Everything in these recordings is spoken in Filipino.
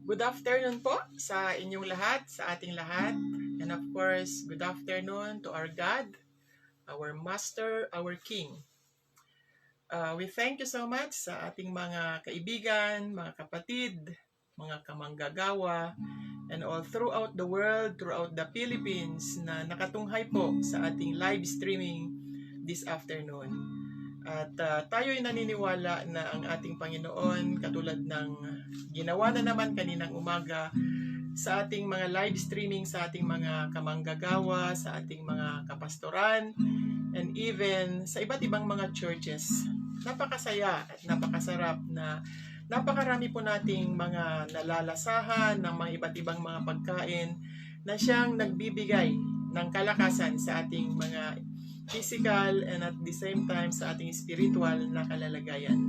Good afternoon po sa inyong lahat, sa ating lahat. And of course, good afternoon to our God, our Master, our King. We thank you so much sa ating mga kaibigan, mga kapatid, mga kamanggagawa, and all throughout the world, throughout the Philippines na nakatunghay po sa ating live streaming this afternoon. At tayo'y naniniwala na ang ating Panginoon, katulad ng ginawa na naman kaninang umaga sa ating mga live streaming, sa ating mga kamanggagawa, sa ating mga kapastoran, and even sa iba't ibang mga churches. Napakasaya at napakasarap na napakarami po nating mga nalalasahan ng mga iba't ibang mga pagkain na siyang nagbibigay ng kalakasan sa ating mga physical and at the same time sa ating spiritual na kalalagayan.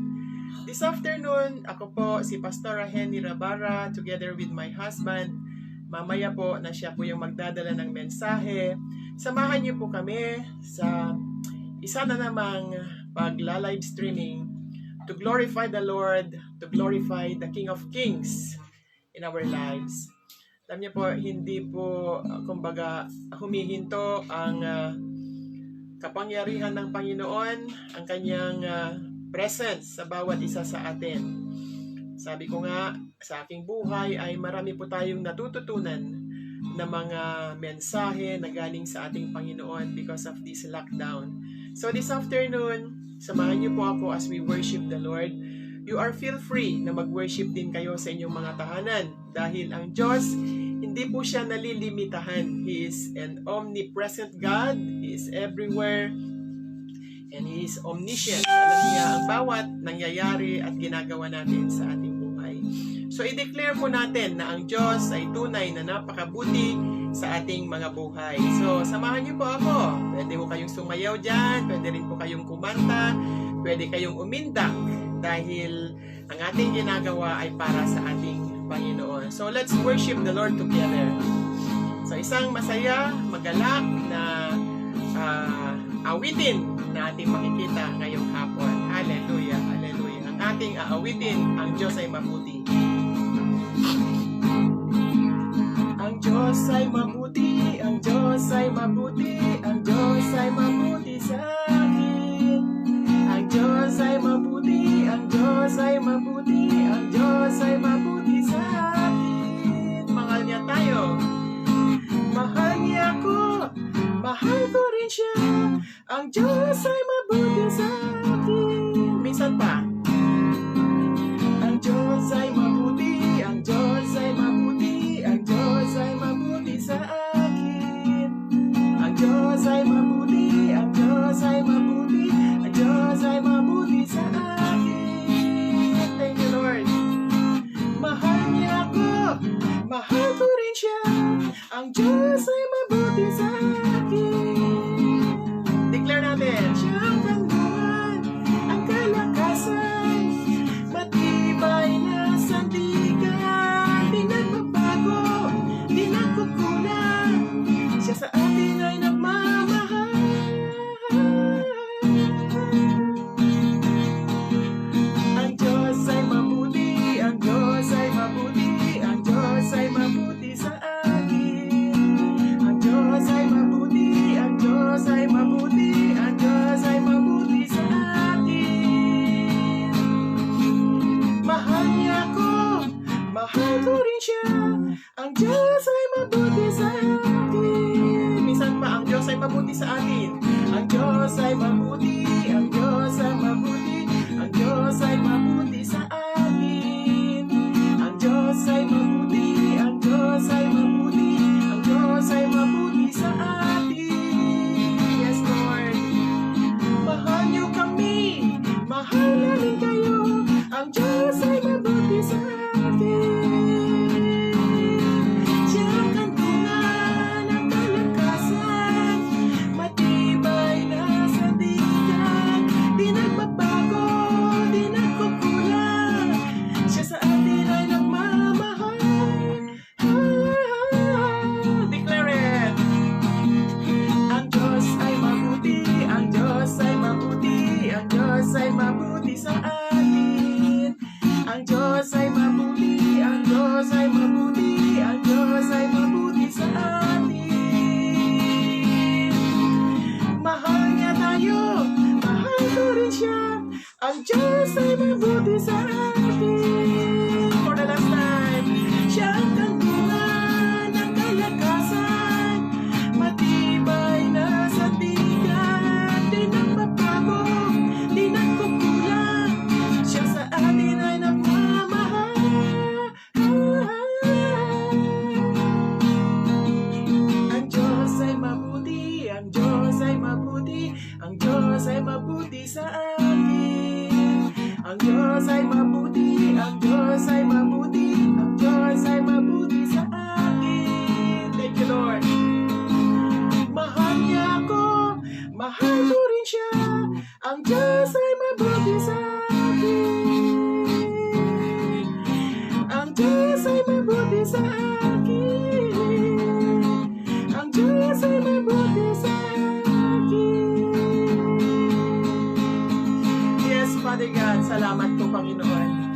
This afternoon, ako po si Pastora Henny Rabara together with my husband. Mamaya po na siya po yung magdadala ng mensahe. Samahan niyo po kami sa isa na namang pagla-live streaming to glorify the Lord, to glorify the King of Kings in our lives. Alam niyo po, hindi po kumbaga humihinto ang kapangyarihan ng Panginoon, ang kanyang presence sa bawat isa sa atin. Sabi ko nga, sa aking buhay ay marami po tayong natututunan na mga mensahe na galing sa ating Panginoon because of this lockdown. So this afternoon, samahan niyo po ako as we worship the Lord. You are feel free na mag-worship din kayo sa inyong mga tahanan dahil ang Diyos, hindi po siya nalilimitahan. He is an omnipresent God. He is everywhere. And He is omniscient. Alam niya ang bawat nangyayari at ginagawa natin sa ating buhay. So, i-declare po natin na ang Diyos ay tunay na napakabuti sa ating mga buhay. So, samahan niyo po ako. Pwede po kayong sumayaw dyan. Pwede rin po kayong kumanta. Pwede kayong umindak. Dahil ang ating ginagawa ay para sa ating Panginoon. So, let's worship the Lord together. So, isang masaya, magalak na awitin na ating makikita ngayong hapon. Hallelujah, hallelujah. Ang ating aawitin, ang Diyos ay mabuti. Ang Diyos ay mabuti, ang Diyos ay mabuti, ang Diyos ay mabuti sa akin. Ang Diyos ay mabuti, ang Diyos ay mabuti, ang Diyos ay mabuti sa akin. Mahal niya tayo. Mahal niya ako, mahal ko rin siya. Ang Diyos ay mabuti sa akin. Minsan pa. Ang Diyos ay mabuti, ang Diyos ay mabuti, ang Diyos ay mabuti sa akin. Ang Diyos ay mabuti, ang Diyos ay mabuti, ang Diyos ay mabuti sa akin. Thank you, Lord. Mahal niya ako, mahal ko rin siya. Ang Diyos ay mabuti sa akin. Declare natin, siya ang kandungan, ang kalakasan, matibay na sandigan, di nagbabago, di nagkukulang, siya sa atin ay nagmamahal. Ang Diyos ay mabuti, ang Diyos ay mabuti, ang Diyos ay mabuti sa akin. Ang Diyos ay mabuti, ang Diyos ay mabuti, ang Diyos ay mabuti sa akin. Mahal niya ako, mahal ko rin siya. Ang Diyos ay mabuti sa akin. Minsan pa, ang Diyos ay mabuti sa atin. Ang Diyos ay mabuti, ang Diyos ay mabuti, ang Diyos ay mabuti sa atin. Ang Diyos ay mabuti, ang Diyos ay mabuti, ang Diyos ay mabuti sa atin. Yes, Lord. Mahal niyo kami, mahal namin kayo. Ang Diyos ay mabuti sa atin. Siya ang kandungan, ang kalakasan, matibay na sandigan. Diyos ay mabuti sa akin. For the last time. Siya ang kandungan ng kalakasan, matibay na sandigan, di nagbabago, di nagkukulang. Siya sa atin ay nagmamahal. Ang Diyos ay mabuti, ang Diyos ay mabuti, ang Diyos ay mabuti sa akin. Ang Diyos ay mabuti, ang Diyos ay mabuti, ang Diyos ay mabuti sa akin. Thank you, Lord. Mahal niya ako, mahal ko rin siya. Ang Diyos ay mabuti sa akin. Ang Diyos ay mabuti sa akin. Ang Diyos ay mabuti sa akin. Yes, Father God, salamat po, Panginoon.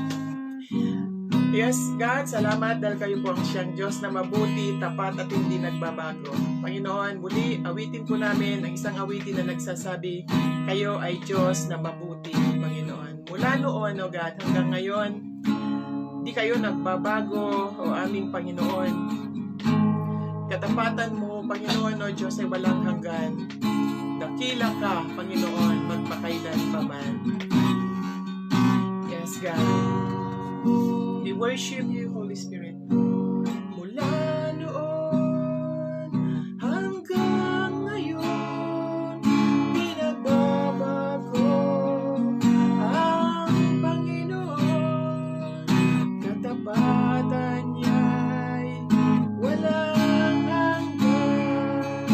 Yes, God, salamat dahil kayo po ang siyang Diyos na mabuti, tapat at hindi nagbabago. Panginoon, muli awitin po namin ang isang awitin na nagsasabi, kayo ay Diyos na mabuti, Panginoon. Mula noon, O God, hanggang ngayon, di kayo nagbabago, O aming Panginoon. Katapatan mo, Panginoon, O Diyos ay walang hanggan. Dakila ka, Panginoon, magpakailan pa man. Yes, God. We worship you, Holy Spirit. Mula noon hanggang ngayon, di nagbabago ang Panginoon. Katapatan niya'y walang hanggan.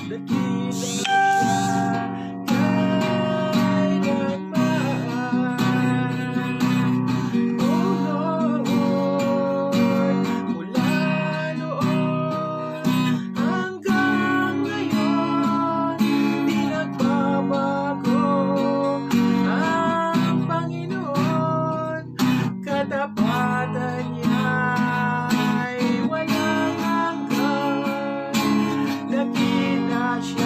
Dakila siya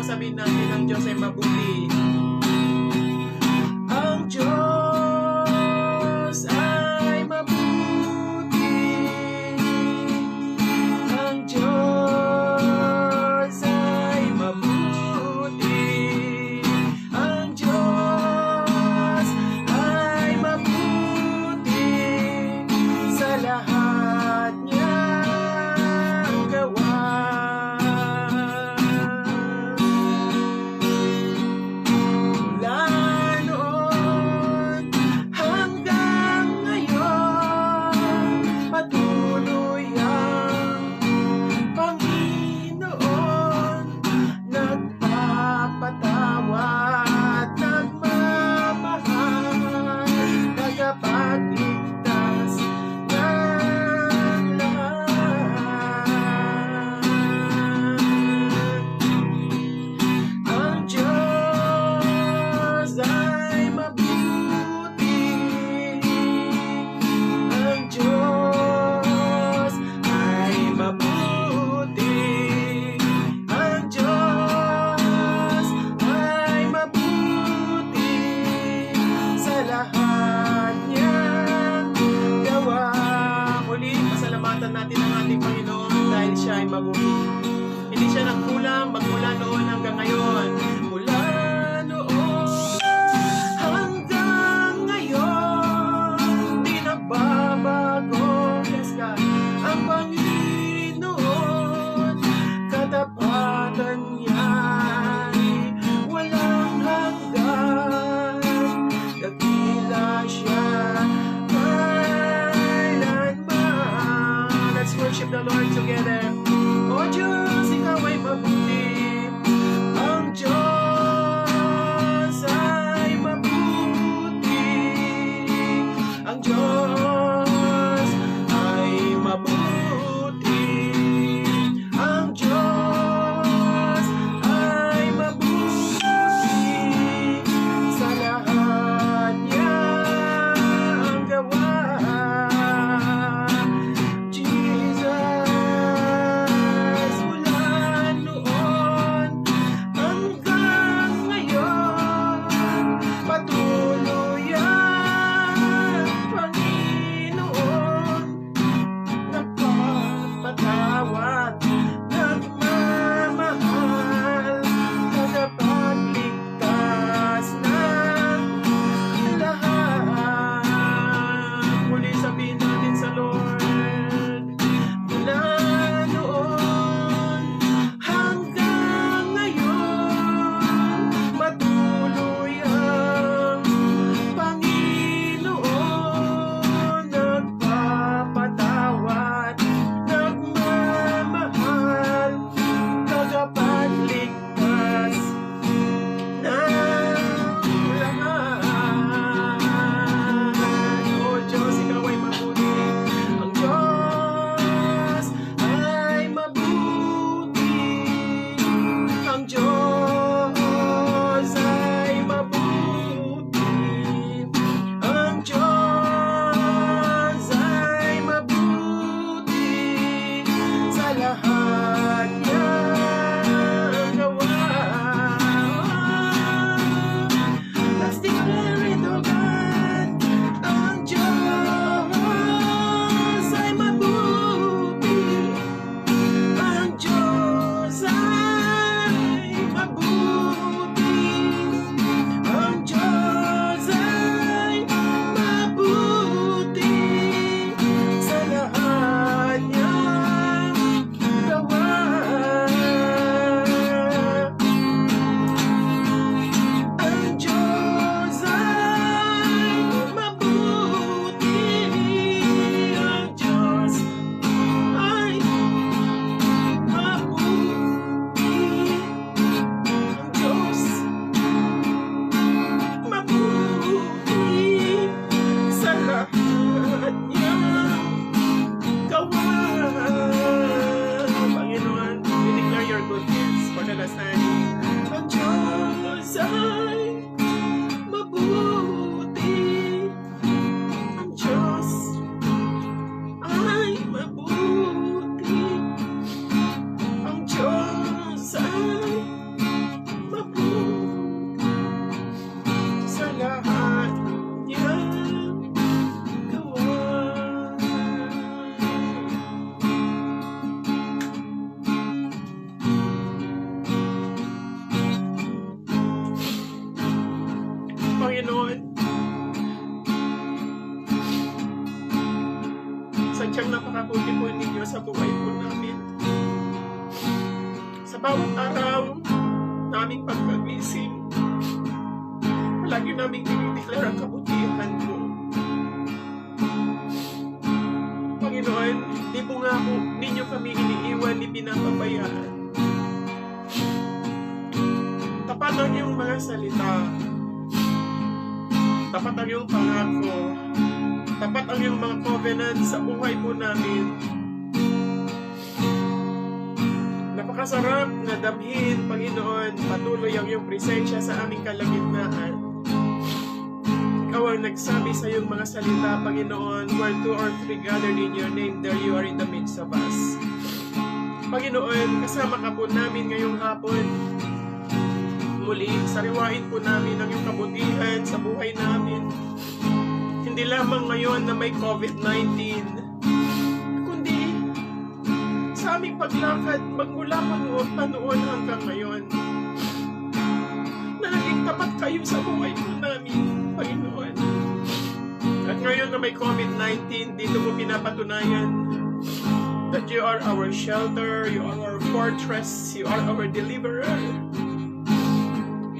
sabihin natin ang Diyos ay mabuti. Ang Diyos ay mabuti. Ang Diyos ay mabuti. Ang Diyos ay mabuti sa lahat niyang gawa. Panginoon. Sadyang napakabuti po ninyo sa buhay po namin. Sa bawat araw naming pagkagising, palagi naming dinideklara ang kabutihan po. Panginoon, di po nga po ninyo kami iniiwan ni pinapabayaan. Tapat ang iyong mga salita. Tapat ang iyong pangako. Tapat ang iyong mga covenant sa buhay po namin. Napakasarap na damhin, Panginoon, patuloy ang iyong presensya sa aming kalagitnaan. Ikaw ang nagsabi sa iyong mga salita, Panginoon, where 2 or 3 gathered in your name, there you are in the midst of us. Panginoon, kasama ka po namin ngayong hapon. Muli, sariwain po namin ang iyong kabutihan sa buhay namin. Hindi lamang ngayon na may COVID-19, kundi sa aming paglakad magmula pa noon hanggang ngayon. Naging tapat kayo sa buhay po namin, Panginoon. At ngayon na may COVID-19, dito mo pinapatunayan that you are our shelter, you are our fortress, you are our deliverer.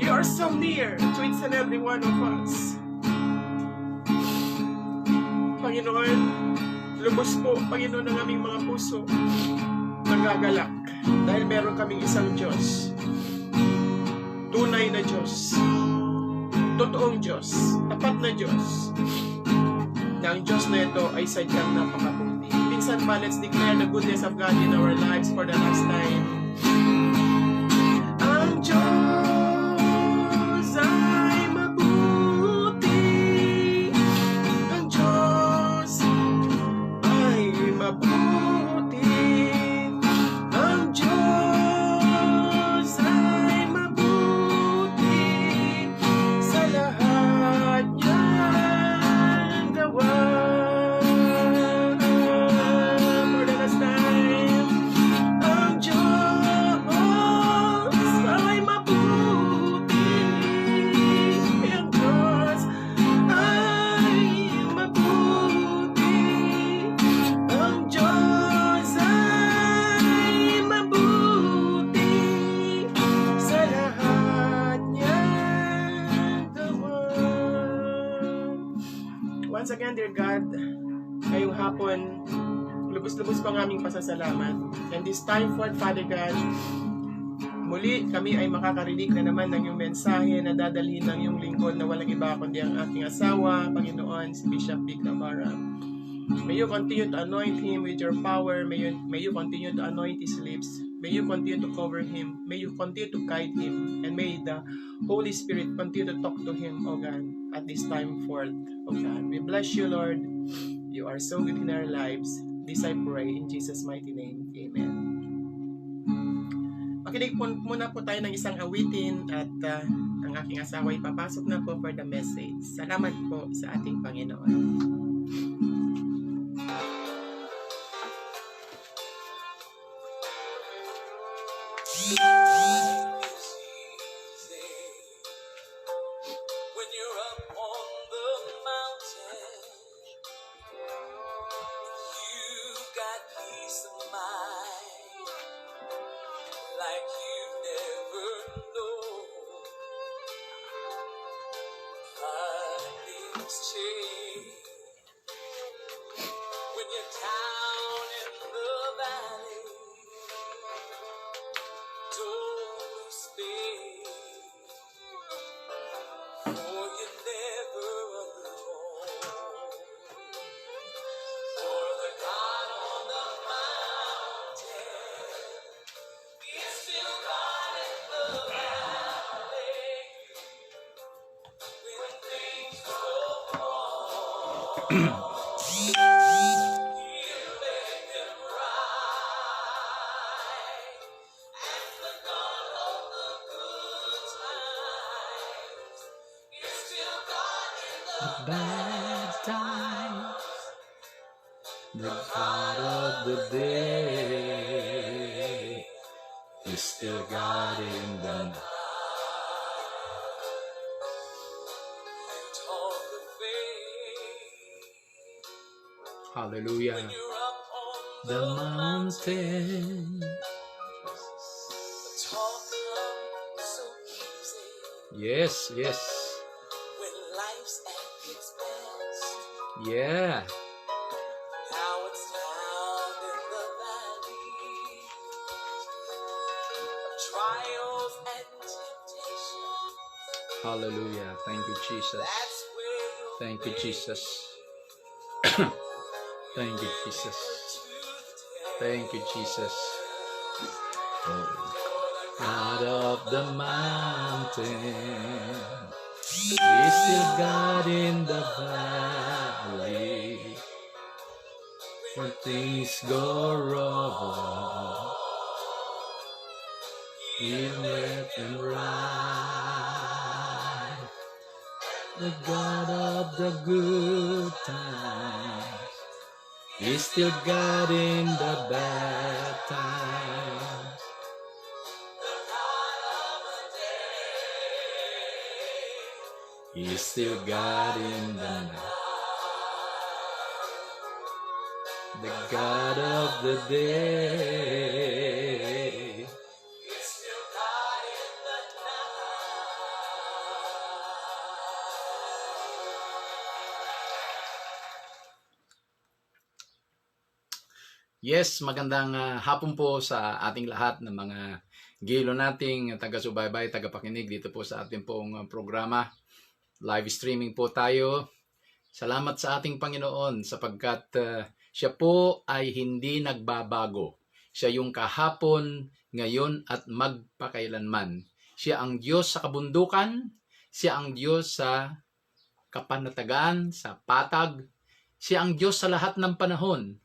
You are so near to each and every one of us. Panginoon, lubos po, Panginoon, ng aming mga puso nagagalak dahil meron kaming isang Diyos. Tunay na Diyos. Totoong Diyos. Tapat na Diyos. Na ang Diyos na ito ay sadyang napakabuti. Minsan pa, let's declare the goodness of God in our lives for the last time. Ang Diyos ay mabuti. Ang Diyos ay mabuti. Ang Diyos ay mabuti sa lahat niyang gawa. For the last time, ang Diyos ay mabuti. Ang Diyos ay mabuti. Ang Diyos ay mabuti sa lahat niyang gawa. Once again, dear God, ngayong hapon, lubos-lubos pa ang aming pasasalamat. And this time forth, Father God, muli kami ay makakarinig na naman ng iyong mensahe na dadalhin ng iyong lingkod na walang iba kundi ang aking asawa, Panginoon, si Bishop Vic Navarra. May you continue to anoint him with your power. May you continue to anoint his lips. May you continue to cover him. May you continue to guide him. And may the Holy Spirit continue to talk to him, O God, at this time forth, O God. We bless you, Lord. You are so good in our lives. This I pray in Jesus' mighty name. Amen. Makinig po muna po tayo ng isang awitin at ang aking asawa ay papasok na po for the message. Salamat po sa ating Panginoon. When you're up on the mountain, you've got peace of mind like you've never known. Things change when you're down in the valley. Don't lose faith, for you're never alone. For the God on the mountain is still God in the valley. When things go wrong, He'll make them right. And the God of the good times is still God in the Bad times, the God of the day is still God in the night. Hallelujah. when you're up on The mountain. talk comes so easy Yes, yes. when life's at its best. Yeah. Now it's down in the valley of trials and temptations. Hallelujah. Thank you, Jesus. That's where you'll Thank you, Jesus. Thank you, Jesus. Thank you, Jesus. God of the mountain, He's still God in the valley. When things go wrong, He'll let them right. The God of the good times, He's still God in the bad times. He's still God in the night. The God of the day. Yes, magandang hapon po sa ating lahat ng mga gilo nating taga-subaybay, taga-pakinig dito po sa ating pong programa. Live streaming po tayo. Salamat sa ating Panginoon sapagkat siya po ay hindi nagbabago. Siya yung kahapon, ngayon at magpakailanman. Siya ang Diyos sa kabundukan, siya ang Diyos sa kapanatagan, sa patag, siya ang Diyos sa lahat ng panahon.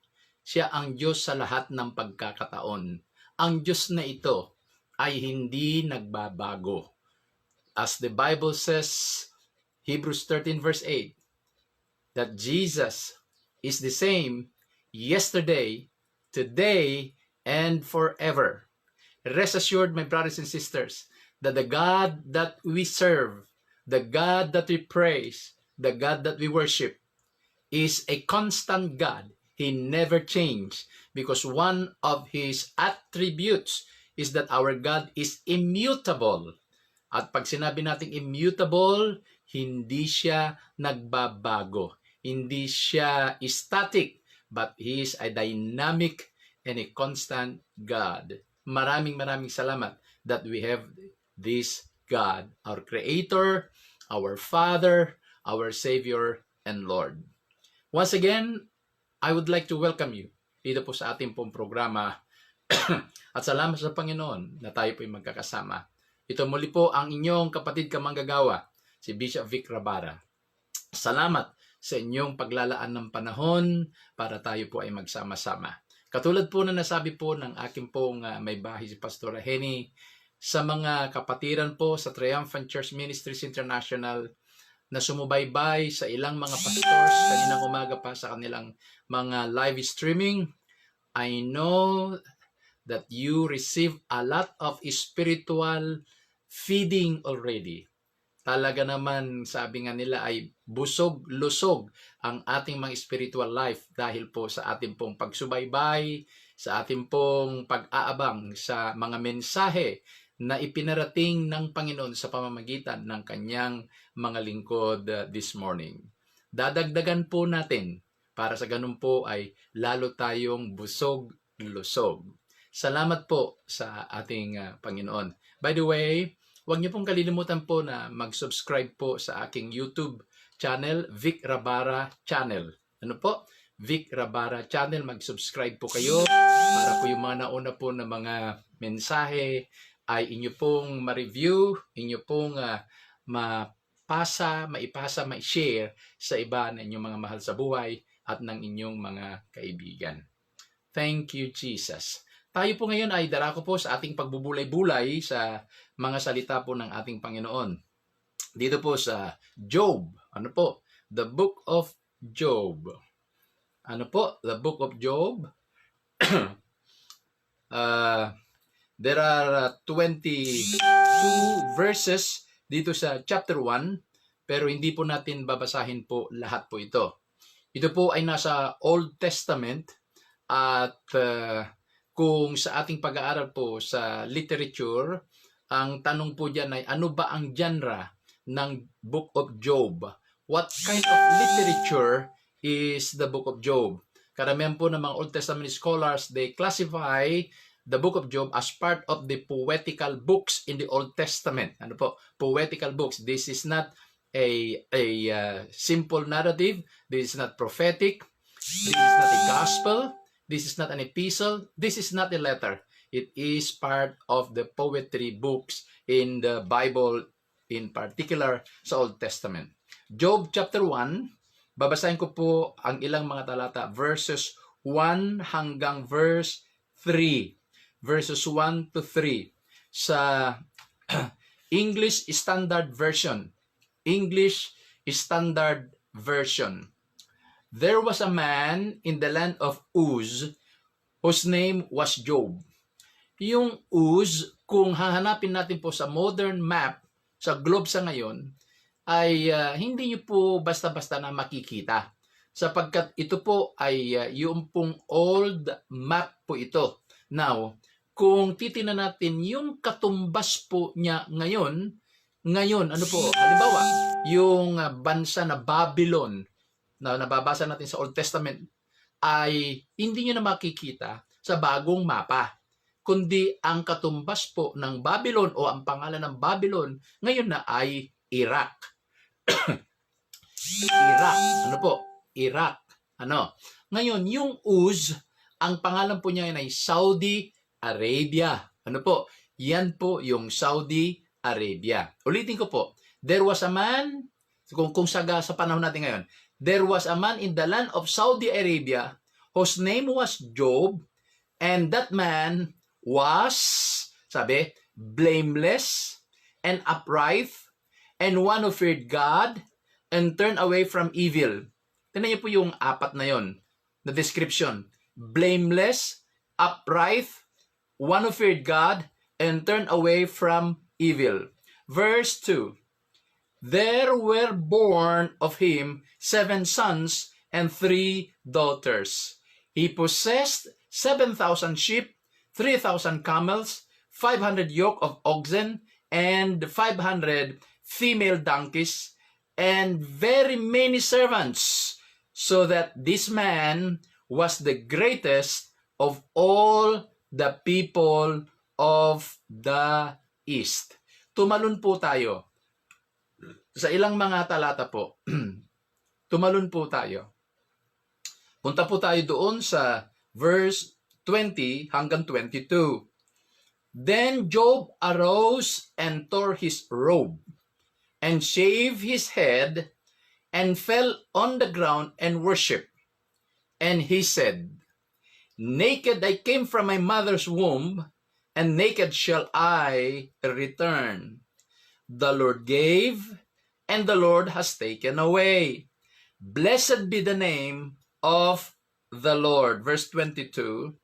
Siya ang Diyos sa lahat ng pagkakataon. Ang Diyos na ito ay hindi nagbabago. As the Bible says, Hebrews 13 verse 8, that Jesus is the same yesterday, today, and forever. Rest assured, my brothers and sisters, that the God that we serve, the God that we praise, the God that we worship, is a constant God. He never changed because one of His attributes is that our God is immutable. At pag sinabi nating immutable, hindi siya nagbabago. Hindi siya static, but He is a dynamic and a constant God. Maraming salamat that we have this God, our Creator, our Father, our Savior, and Lord. Once again, I would like to welcome you dito po sa ating pong programa at salamat sa Panginoon na tayo po ay magkakasama. Ito muli po ang inyong kapatid kamanggagawa, si Bishop Vic Rabara. Salamat sa inyong paglalaan ng panahon para tayo po ay magsama-sama. Katulad po na nasabi po ng aking pong may bahay si Pastor Henny, sa mga kapatiran po sa Triumphant Church Ministries International na sumubaybay sa ilang mga pastors kaninang umaga pa sa kanilang mga live streaming, I know that you receive a lot of spiritual feeding already. Talaga naman, sabi nga nila ay busog-lusog ang ating mga spiritual life dahil po sa ating pong pagsubaybay, sa ating pong pag-aabang sa mga mensahe na ipinarating ng Panginoon sa pamamagitan ng kanyang mga lingkod this morning. Dadagdagan po natin para sa ganun po ay lalo tayong busog-lusog. Salamat po sa ating Panginoon. By the way, huwag niyo pong kalilimutan po na mag-subscribe po sa aking YouTube channel, Vic Rabara Channel. Ano po? Vic Rabara Channel. Mag-subscribe po kayo para po yung mga nauna po na mga mensahe ay inyo pong ma-review, inyo pong maipasa, ma-share sa iba na inyong mga mahal sa buhay at ng inyong mga kaibigan. Thank you, Jesus. Tayo po ngayon ay darako po sa ating pagbubulay-bulay sa mga salita po ng ating Panginoon. Dito po sa Job. Ano po? The Book of Job. Ano po? The Book of Job. There are 22 verses dito sa chapter 1, pero hindi po natin babasahin po lahat po ito. Ito po ay nasa Old Testament at kung sa ating pag-aaral po sa literature, ang tanong po diyan ay ano ba ang genre ng Book of Job? What kind of literature is the Book of Job? Karamihan po ng mga Old Testament scholars, they classify the Book of Job as part of the poetical books in the Old Testament. Ano po? Poetical books. This is not a simple narrative. This is not prophetic. This is not a gospel. This is not an epistle. This is not a letter. It is part of the poetry books in the Bible, in particular sa Old Testament. Job chapter 1, babasahin ko po ang ilang mga talata, verses 1 hanggang verse 3. Verses 1 to 3 sa English Standard Version. English Standard Version. There was a man in the land of Uz whose name was Job. Yung Uz, kung hahanapin natin po sa modern map, sa globe sa ngayon, ay hindi nyo po basta-basta na makikita. Sapagkat ito po ay yung pong old map po ito. Now, kung titingnan natin yung katumbas po niya ngayon, ano po, halimbawa, yung bansa na Babylon, na nababasa natin sa Old Testament, ay hindi nyo na makikita sa bagong mapa. Kundi ang katumbas po ng Babylon o ang pangalan ng Babylon ngayon na ay Iraq. Iraq. Ano po? Iraq. Ano? Ngayon, yung Uz, ang pangalan po niya ay Saudi Arabia. Ano po? Yan po yung Saudi Arabia. Ulitin ko po. There was a man, kung sa panahon natin ngayon, there was a man in the land of Saudi Arabia whose name was Job, and that man was, sabi, blameless and upright and one who feared God and turned away from evil. Tignan niyo po yung apat na yon, the description. Blameless, upright, one who feared God and turned away from evil. Verse 2. There were born of him 7 sons and 3 daughters. He possessed 7,000 sheep, 3,000 camels, 500 yoke of oxen, and 500 female donkeys, and very many servants, so that this man was the greatest of all the people of the East. Tumalun po tayo sa ilang mga talata po. Tumalun po tayo. Punta po tayo doon sa verse 20 hanggang 22. Then Job arose and tore his robe and shaved his head and fell on the ground and worshipped. And he said, Naked I came from my mother's womb, and naked shall I return. The Lord gave, and the Lord has taken away. Blessed be the name of the Lord. Verse 22,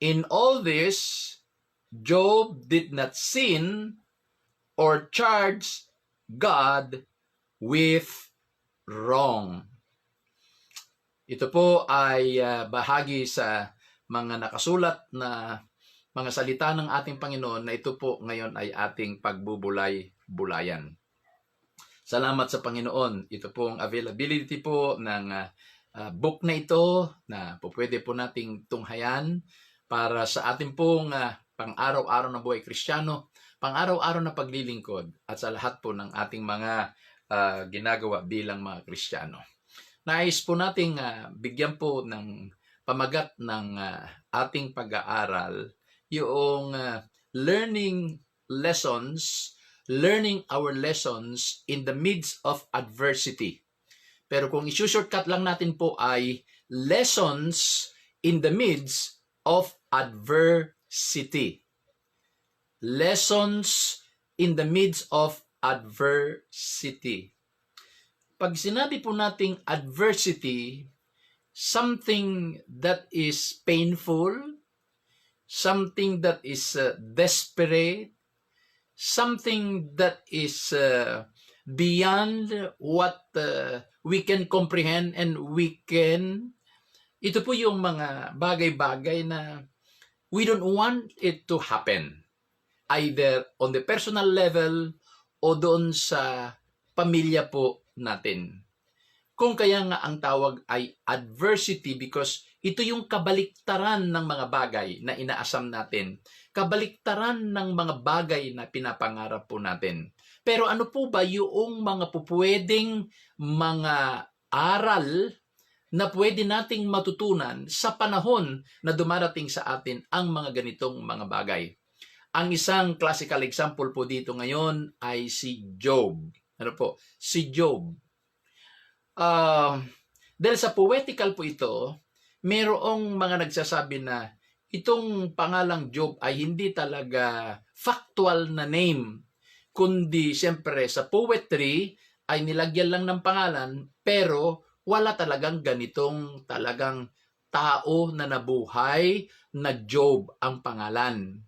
in all this, Job did not sin or charge God with wrong. Ito po ay bahagi sa mga nakasulat na mga salita ng ating Panginoon na ito po ngayon ay ating pagbubulay-bulayan. Salamat sa Panginoon. Ito po ang availability po ng book na ito na po pwede po nating tunghayan para sa ating pong pang-araw-araw na buhay Kristiyano, pang-araw-araw na paglilingkod at sa lahat po ng ating mga ginagawa bilang mga Kristiyano. Nais po nating bigyan po ng pamagat ng ating pag-aaral yung learning our lessons in the midst of adversity. Pero kung i-shortcut lang natin po ay lessons in the midst of adversity. Lessons in the midst of adversity. Pag sinabi po nating adversity, something that is painful, something that is desperate, something that is beyond what we can comprehend and we can. Ito po yung mga bagay-bagay na we don't want it to happen. Either on the personal level o doon sa pamilya po natin. Kung kaya nga ang tawag ay adversity because ito yung kabaliktaran ng mga bagay na inaasam natin. Kabaliktaran ng mga bagay na pinapangarap po natin. Pero ano po ba yung mga pupwedeng mga aral na pwede nating matutunan sa panahon na dumarating sa atin ang mga ganitong mga bagay? Ang isang classical example po dito ngayon ay si Job. Ano po? Si Job. Dahil sa poetical po ito, mayroong mga nagsasabi na itong pangalang Job ay hindi talaga factual na name, kundi siyempre sa poetry ay nilagyan lang ng pangalan, pero wala talagang ganitong talagang tao na nabuhay na Job ang pangalan.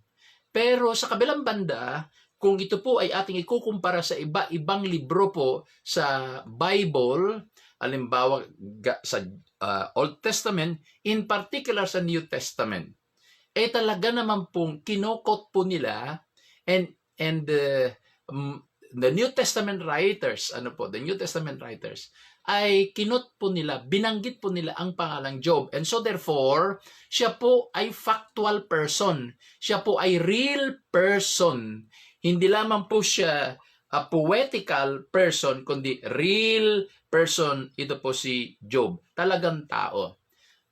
Pero sa kabilang banda, kung ito po ay ating ikukumpara sa iba-ibang libro po sa Bible, halimbawa sa Old Testament, in particular sa New Testament, talaga naman pong kinokot po nila and the New Testament writers, the New Testament writers ay kinot po nila, binanggit po nila ang pangalang Job. And so therefore, siya po ay factual person. Siya po ay real person. Hindi lamang po siya a poetical person, kundi real person. Ito po si Job. Talagang tao.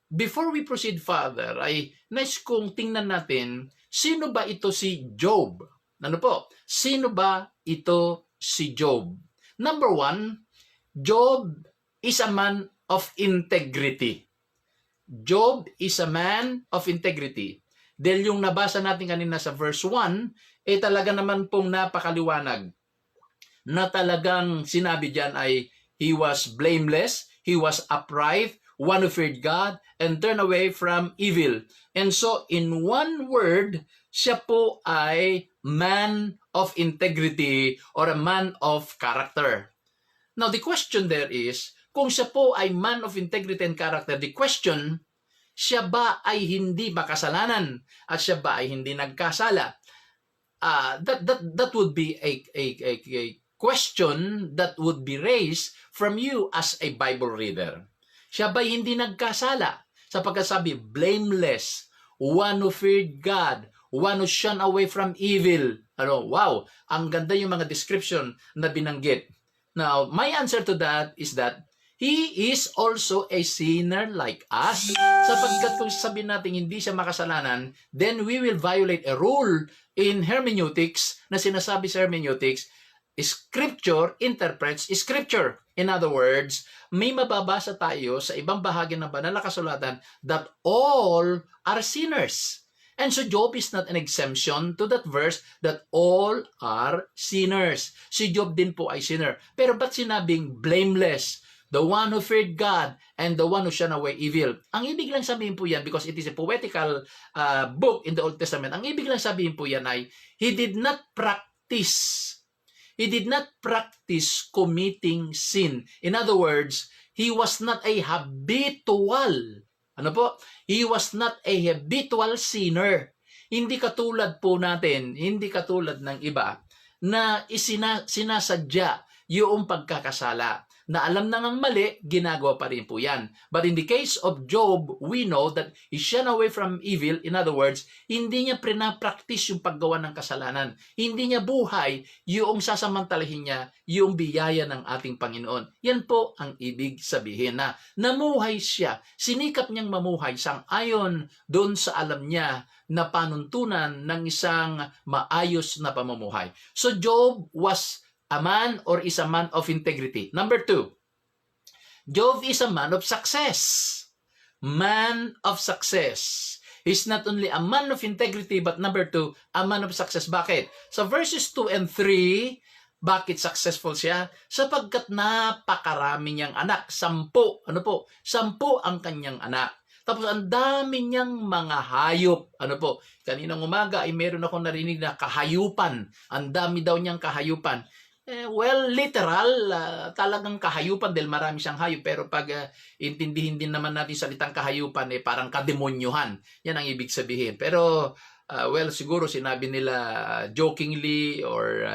Before we proceed further, ay nice kong tingnan natin, sino ba ito si Job? Ano po? Sino ba ito si Job? Number one, Job is a man of integrity. Job is a man of integrity. Dahil yung nabasa natin kanina sa verse 1, talaga naman pong napakaliwanag na talagang sinabi dyan ay he was blameless, he was upright, one who feared God, and turned away from evil. And so, in one word, siya po ay man of integrity or a man of character. Now, the question there is, kung siya po ay man of integrity and character, the question, siya ba ay hindi makasalanan? At siya ba ay hindi nagkasala? That would be a question that would be raised from you as a Bible reader. Siya ba ay hindi nagkasala? Sapagkat sabi, blameless, one who feared God, one who shunned away from evil. Wow, ang ganda yung mga description na binanggit. Now, my answer to that is that he is also a sinner like us. Sapagkat kung sabihin natin hindi siya makasalanan, then we will violate a rule in hermeneutics na sinasabi sa hermeneutics, Scripture interprets Scripture. In other words, may mababasa tayo sa ibang bahagi ng banal na kasulatan that all are sinners. And so Job is not an exemption to that verse that all are sinners. Si Job din po ay sinner. Pero ba't sinabing blameless? The one who feared God and the one who shunned away evil. Ang ibig lang sabihin po yan, because it is a poetical book in the Old Testament, ang ibig lang sabihin po yan ay, he did not practice committing sin. In other words, he was not a habitual, he was not a habitual sinner. Hindi katulad po natin, hindi katulad ng iba, na sinasadya yung pagkakasala. Na alam na ngang mali, ginagawa pa rin po yan. But in the case of Job, we know that he shunned away from evil. In other words, hindi niya practice yung paggawa ng kasalanan. Hindi niya buhay yung sasamantalahin niya yung biyaya ng ating Panginoon. Yan po ang ibig sabihin na namuhay siya. Sinikap niyang mamuhay sang-ayon doon sa alam niya na panuntunan ng isang maayos na pamumuhay. So Job was a man or is a man of integrity. Number 2, Job is a man of success. Man of success. He's not only a man of integrity, but number 2, a man of success. Bakit? Sa verses 2 and 3, bakit successful siya? Sapagkat napakarami niyang anak. 10. 10 ang kanyang anak. Tapos ang dami niyang mga hayop. Kaninang umaga ay meron akong narinig na kahayupan. Ang dami daw niyang kahayupan. Well, literal, talagang kahayupan dahil marami siyang hayop. Pero pag intindihin din naman natin salitang kahayupan, parang kademonyuhan. Yan ang ibig sabihin. Pero, well, siguro sinabi nila jokingly or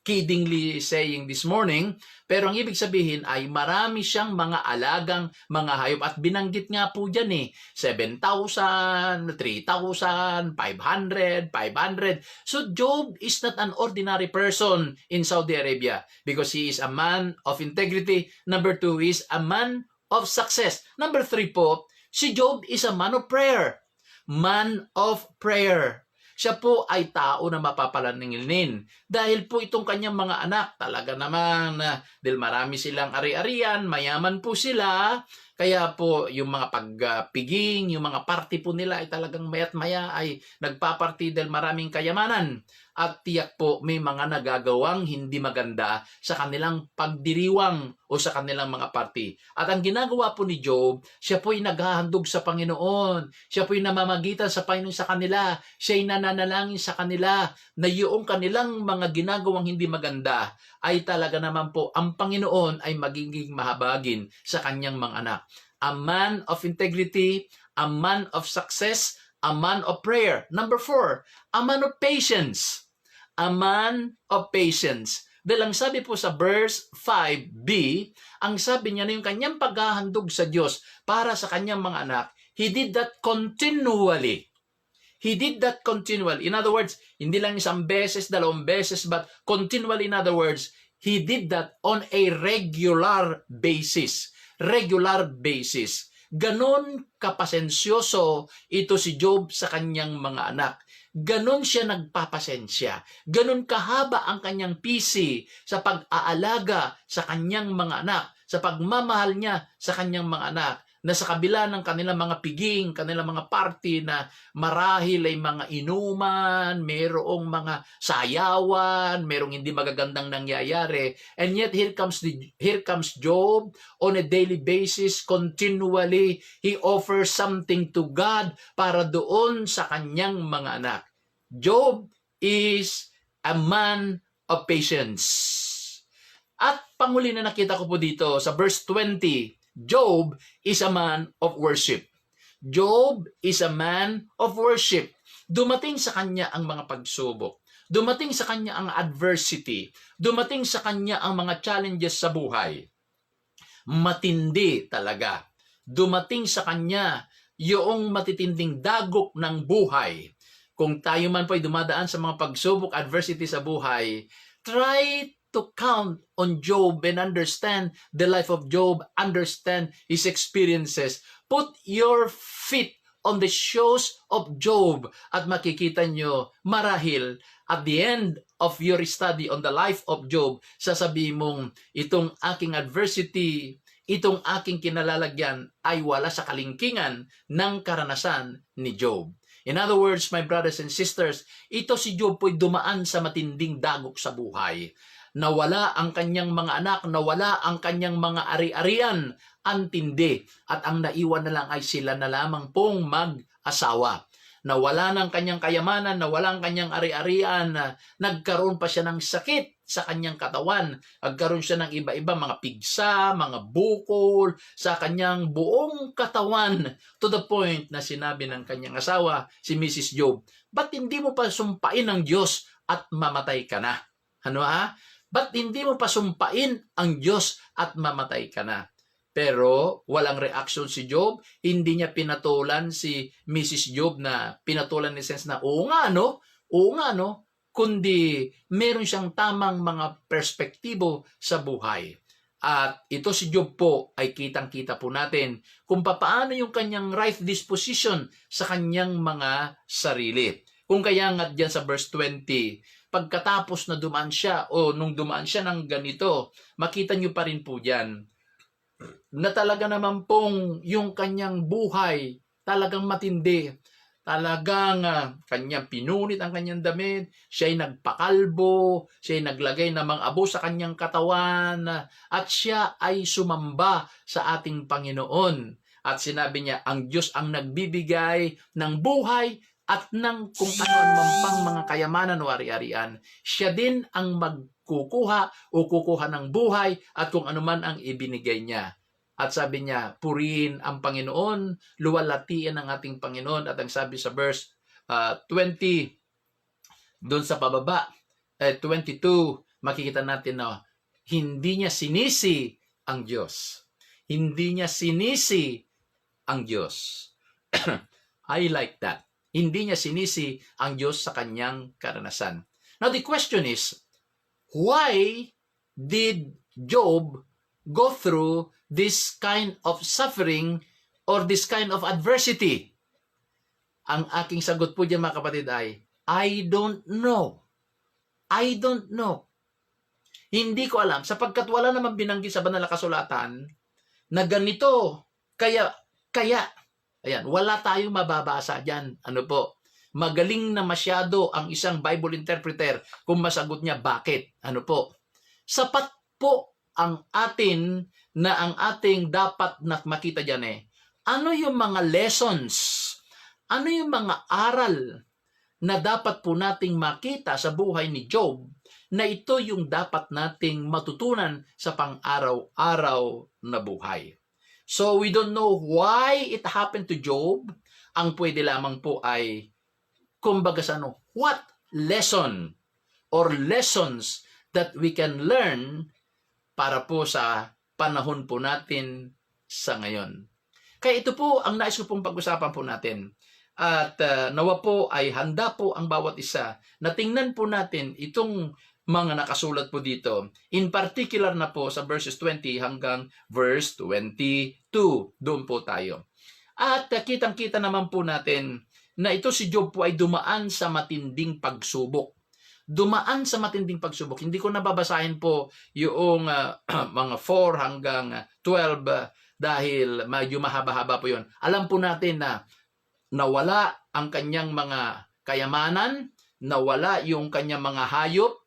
kiddingly saying this morning. Pero ang ibig sabihin ay marami siyang mga alagang mga hayop. At binanggit nga po dyan 7,000, 3,000, 500, 500. So Job is not an ordinary person in Saudi Arabia because he is a man of integrity. Number 2 is a man of success. Number 3 po, si Job is a man of prayer. Man of prayer. Siya po ay tao na mapapalaninginin. Dahil po itong kanyang mga anak, talaga naman, dahil marami silang ari-arian, mayaman po sila, kaya po yung mga pagpiging, yung mga party po nila ay talagang maya't maya ay nagpaparty dahil maraming kayamanan. At tiyak po may mga nagagawang hindi maganda sa kanilang pagdiriwang o sa kanilang mga party. At ang ginagawa po ni Job, siya po ay naghahandog sa Panginoon. Siya po ay namamagitan sa Panginoon sa kanila. Siya ay nananalangin sa kanila na yung kanilang mga ginagawang hindi maganda ay talaga naman po ang Panginoon ay magiging mahabagin sa kanyang mga anak. A man of integrity, a man of success, a man of prayer. Number 4, a man of patience. A man of patience. Dahil ang sabi po sa verse 5b, ang sabi niya na yung kanyang paghahandog sa Diyos para sa kanyang mga anak, he did that continually. He did that continually. In other words, hindi lang isang beses, dalawang beses, but continually, in other words, he did that on a regular basis. Regular basis. Ganon kapasensyoso ito si Job sa kanyang mga anak. Ganon siya nagpapasensya. Ganon kahaba ang kanyang pisi sa pag-aalaga sa kanyang mga anak, sa pagmamahal niya sa kanyang mga anak, na sa kabila ng kanilang mga piging, kanilang mga party na marahil ay mga inuman, mayroong mga sayawan, mayroong hindi magagandang nangyayari. And yet here comes Job on a daily basis, continually he offers something to God para doon sa kanyang mga anak. Job is a man of patience. At panguli na nakita ko po dito sa verse 20, Job is a man of worship. Job is a man of worship. Dumating sa kanya ang mga pagsubok. Dumating sa kanya ang adversity. Dumating sa kanya ang mga challenges sa buhay. Matindi talaga. Dumating sa kanya yung matitinding dagok ng buhay. Kung tayo man po ay dumadaan sa mga pagsubok, adversity sa buhay, try to count on Job and understand the life of Job, understand his experiences. Put your feet on the shoes of Job at makikita nyo marahil at the end of your study on the life of Job, sasabihin mong itong aking adversity, itong aking kinalalagyan ay wala sa kalingkingan ng karanasan ni Job. In other words, my brothers and sisters, ito si Job po'y dumaan sa matinding dagok sa buhay. Nawala ang kanyang mga anak, nawala ang kanyang mga ari-arian, antindi, at ang naiwan na lang ay sila na lamang pong mag-asawa. Nawala ng kanyang kayamanan, nawala ang kanyang ari-arian, nagkaroon pa siya ng sakit sa kanyang katawan, nagkaroon siya ng iba-iba, mga pigsa, mga bukol, sa kanyang buong katawan, to the point na sinabi ng kanyang asawa, si Mrs. Job, ba't hindi mo pa sumpain ang Diyos at mamatay ka na? Ano ha? Ba't hindi mo pa sumpain ang Diyos at mamatay ka na? Pero walang reaction si Job, hindi niya pinatulan si Mrs. Job na pinatulan in sense na oo nga no, kundi meron siyang tamang mga perspektibo sa buhay. At ito si Job po ay kitang-kita po natin kung paano yung kanyang right disposition sa kanyang mga sarili. Kung kaya nga dyan sa verse 20, pagkatapos na dumaan siya o nung dumaan siya ng ganito, makita nyo pa rin po dyan na talaga naman pong yung kanyang buhay talagang matindi. Talagang kanyang pinunit ang kanyang damit, siya ay nagpakalbo, siya ay naglagay ng mga abo sa kanyang katawan, at siya ay sumamba sa ating Panginoon. At sinabi niya, ang Diyos ang nagbibigay ng buhay at ng kung ano-ano pang mga kayamanan o ari-arian, siya din ang magkukuha o kukuha ng buhay at kung ano man ang ibinigay niya. At sabi niya, purihin ang Panginoon, luwalhatiin ang ating Panginoon. At ang sabi sa verse 20, doon sa pababa, 22, makikita natin na hindi niya sinisi ang Diyos. Hindi niya sinisi ang Diyos. I like that. Hindi niya sinisi ang Diyos sa kanyang karanasan. Now the question is, why did Job go through this kind of suffering or this kind of adversity? Ang aking sagot po dyan mga kapatid ay, I don't know. I don't know. Hindi ko alam, sapagkat wala naman binanggit sa banal na kasulatan na ganito, kaya, ayan, wala tayong mababasa dyan. Ano po? Magaling na masyado ang isang Bible interpreter kung masagot niya bakit. Ano po? Sapat po ang atin na ang ating dapat na makita dyan ano yung mga lessons, ano yung mga aral na dapat po nating makita sa buhay ni Job na ito yung dapat nating matutunan sa pang-araw-araw na buhay. So we don't know why it happened to Job. Ang pwede lamang po ay, kumbaga sa what lesson or lessons that we can learn para po sa panahon po natin sa ngayon. Kaya ito po ang nais ko pong pag-usapan po natin. At nawa po ay handa po ang bawat isa na tingnan po natin itong mga nakasulat po dito. In particular na po sa verses 20 hanggang verse 22. Doon po tayo. At kitang-kita naman po natin na ito si Job po ay dumaan sa matinding pagsubok. Dumaan sa matinding pagsubok. Hindi ko nababasahin po yung mga 4 hanggang 12 dahil medyo mahaba-haba po yun. Alam po natin na nawala ang kanyang mga kayamanan, nawala yung kanyang mga hayop,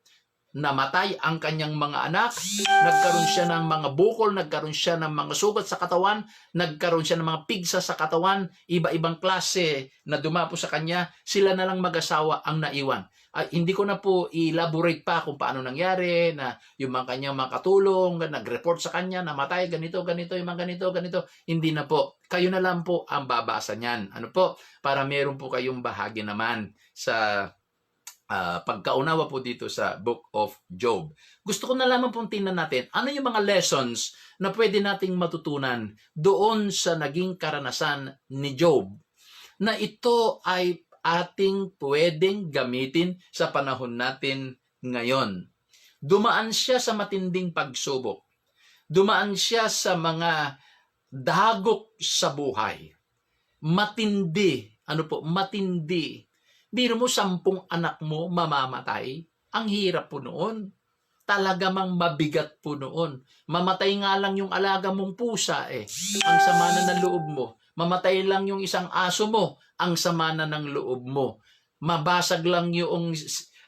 namatay ang kanyang mga anak, nagkaroon siya ng mga bukol, nagkaroon siya ng mga sugat sa katawan, nagkaroon siya ng mga pigsa sa katawan, iba-ibang klase na dumapo sa kanya, sila na lang mag-asawa ang naiwan. Hindi ko na po elaborate pa kung paano nangyari, na yung mga kanyang mga katulong, nag-report sa kanya, namatay, ganito, yung mga ganito. Hindi na po. Kayo na lang po ang babasa niyan. Ano po? Para meron po kayong bahagi naman sa pagkaunawa po dito sa Book of Job. Gusto ko na lamang pong tingnan natin ano yung mga lessons na pwede nating matutunan doon sa naging karanasan ni Job na ito ay ating pwedeng gamitin sa panahon natin ngayon. Dumaan siya sa matinding pagsubok. Dumaan siya sa mga dagok sa buhay. Matindi. Ano po? Matindi. Biro mo 10 anak mo mamamatay. Ang hirap po noon. Talaga mang mabigat po noon. Mamatay nga lang yung alaga mong pusa Ang sama na ng loob mo. Mamatay lang yung isang aso mo. Ang sama na ng loob mo. Mabasag lang yung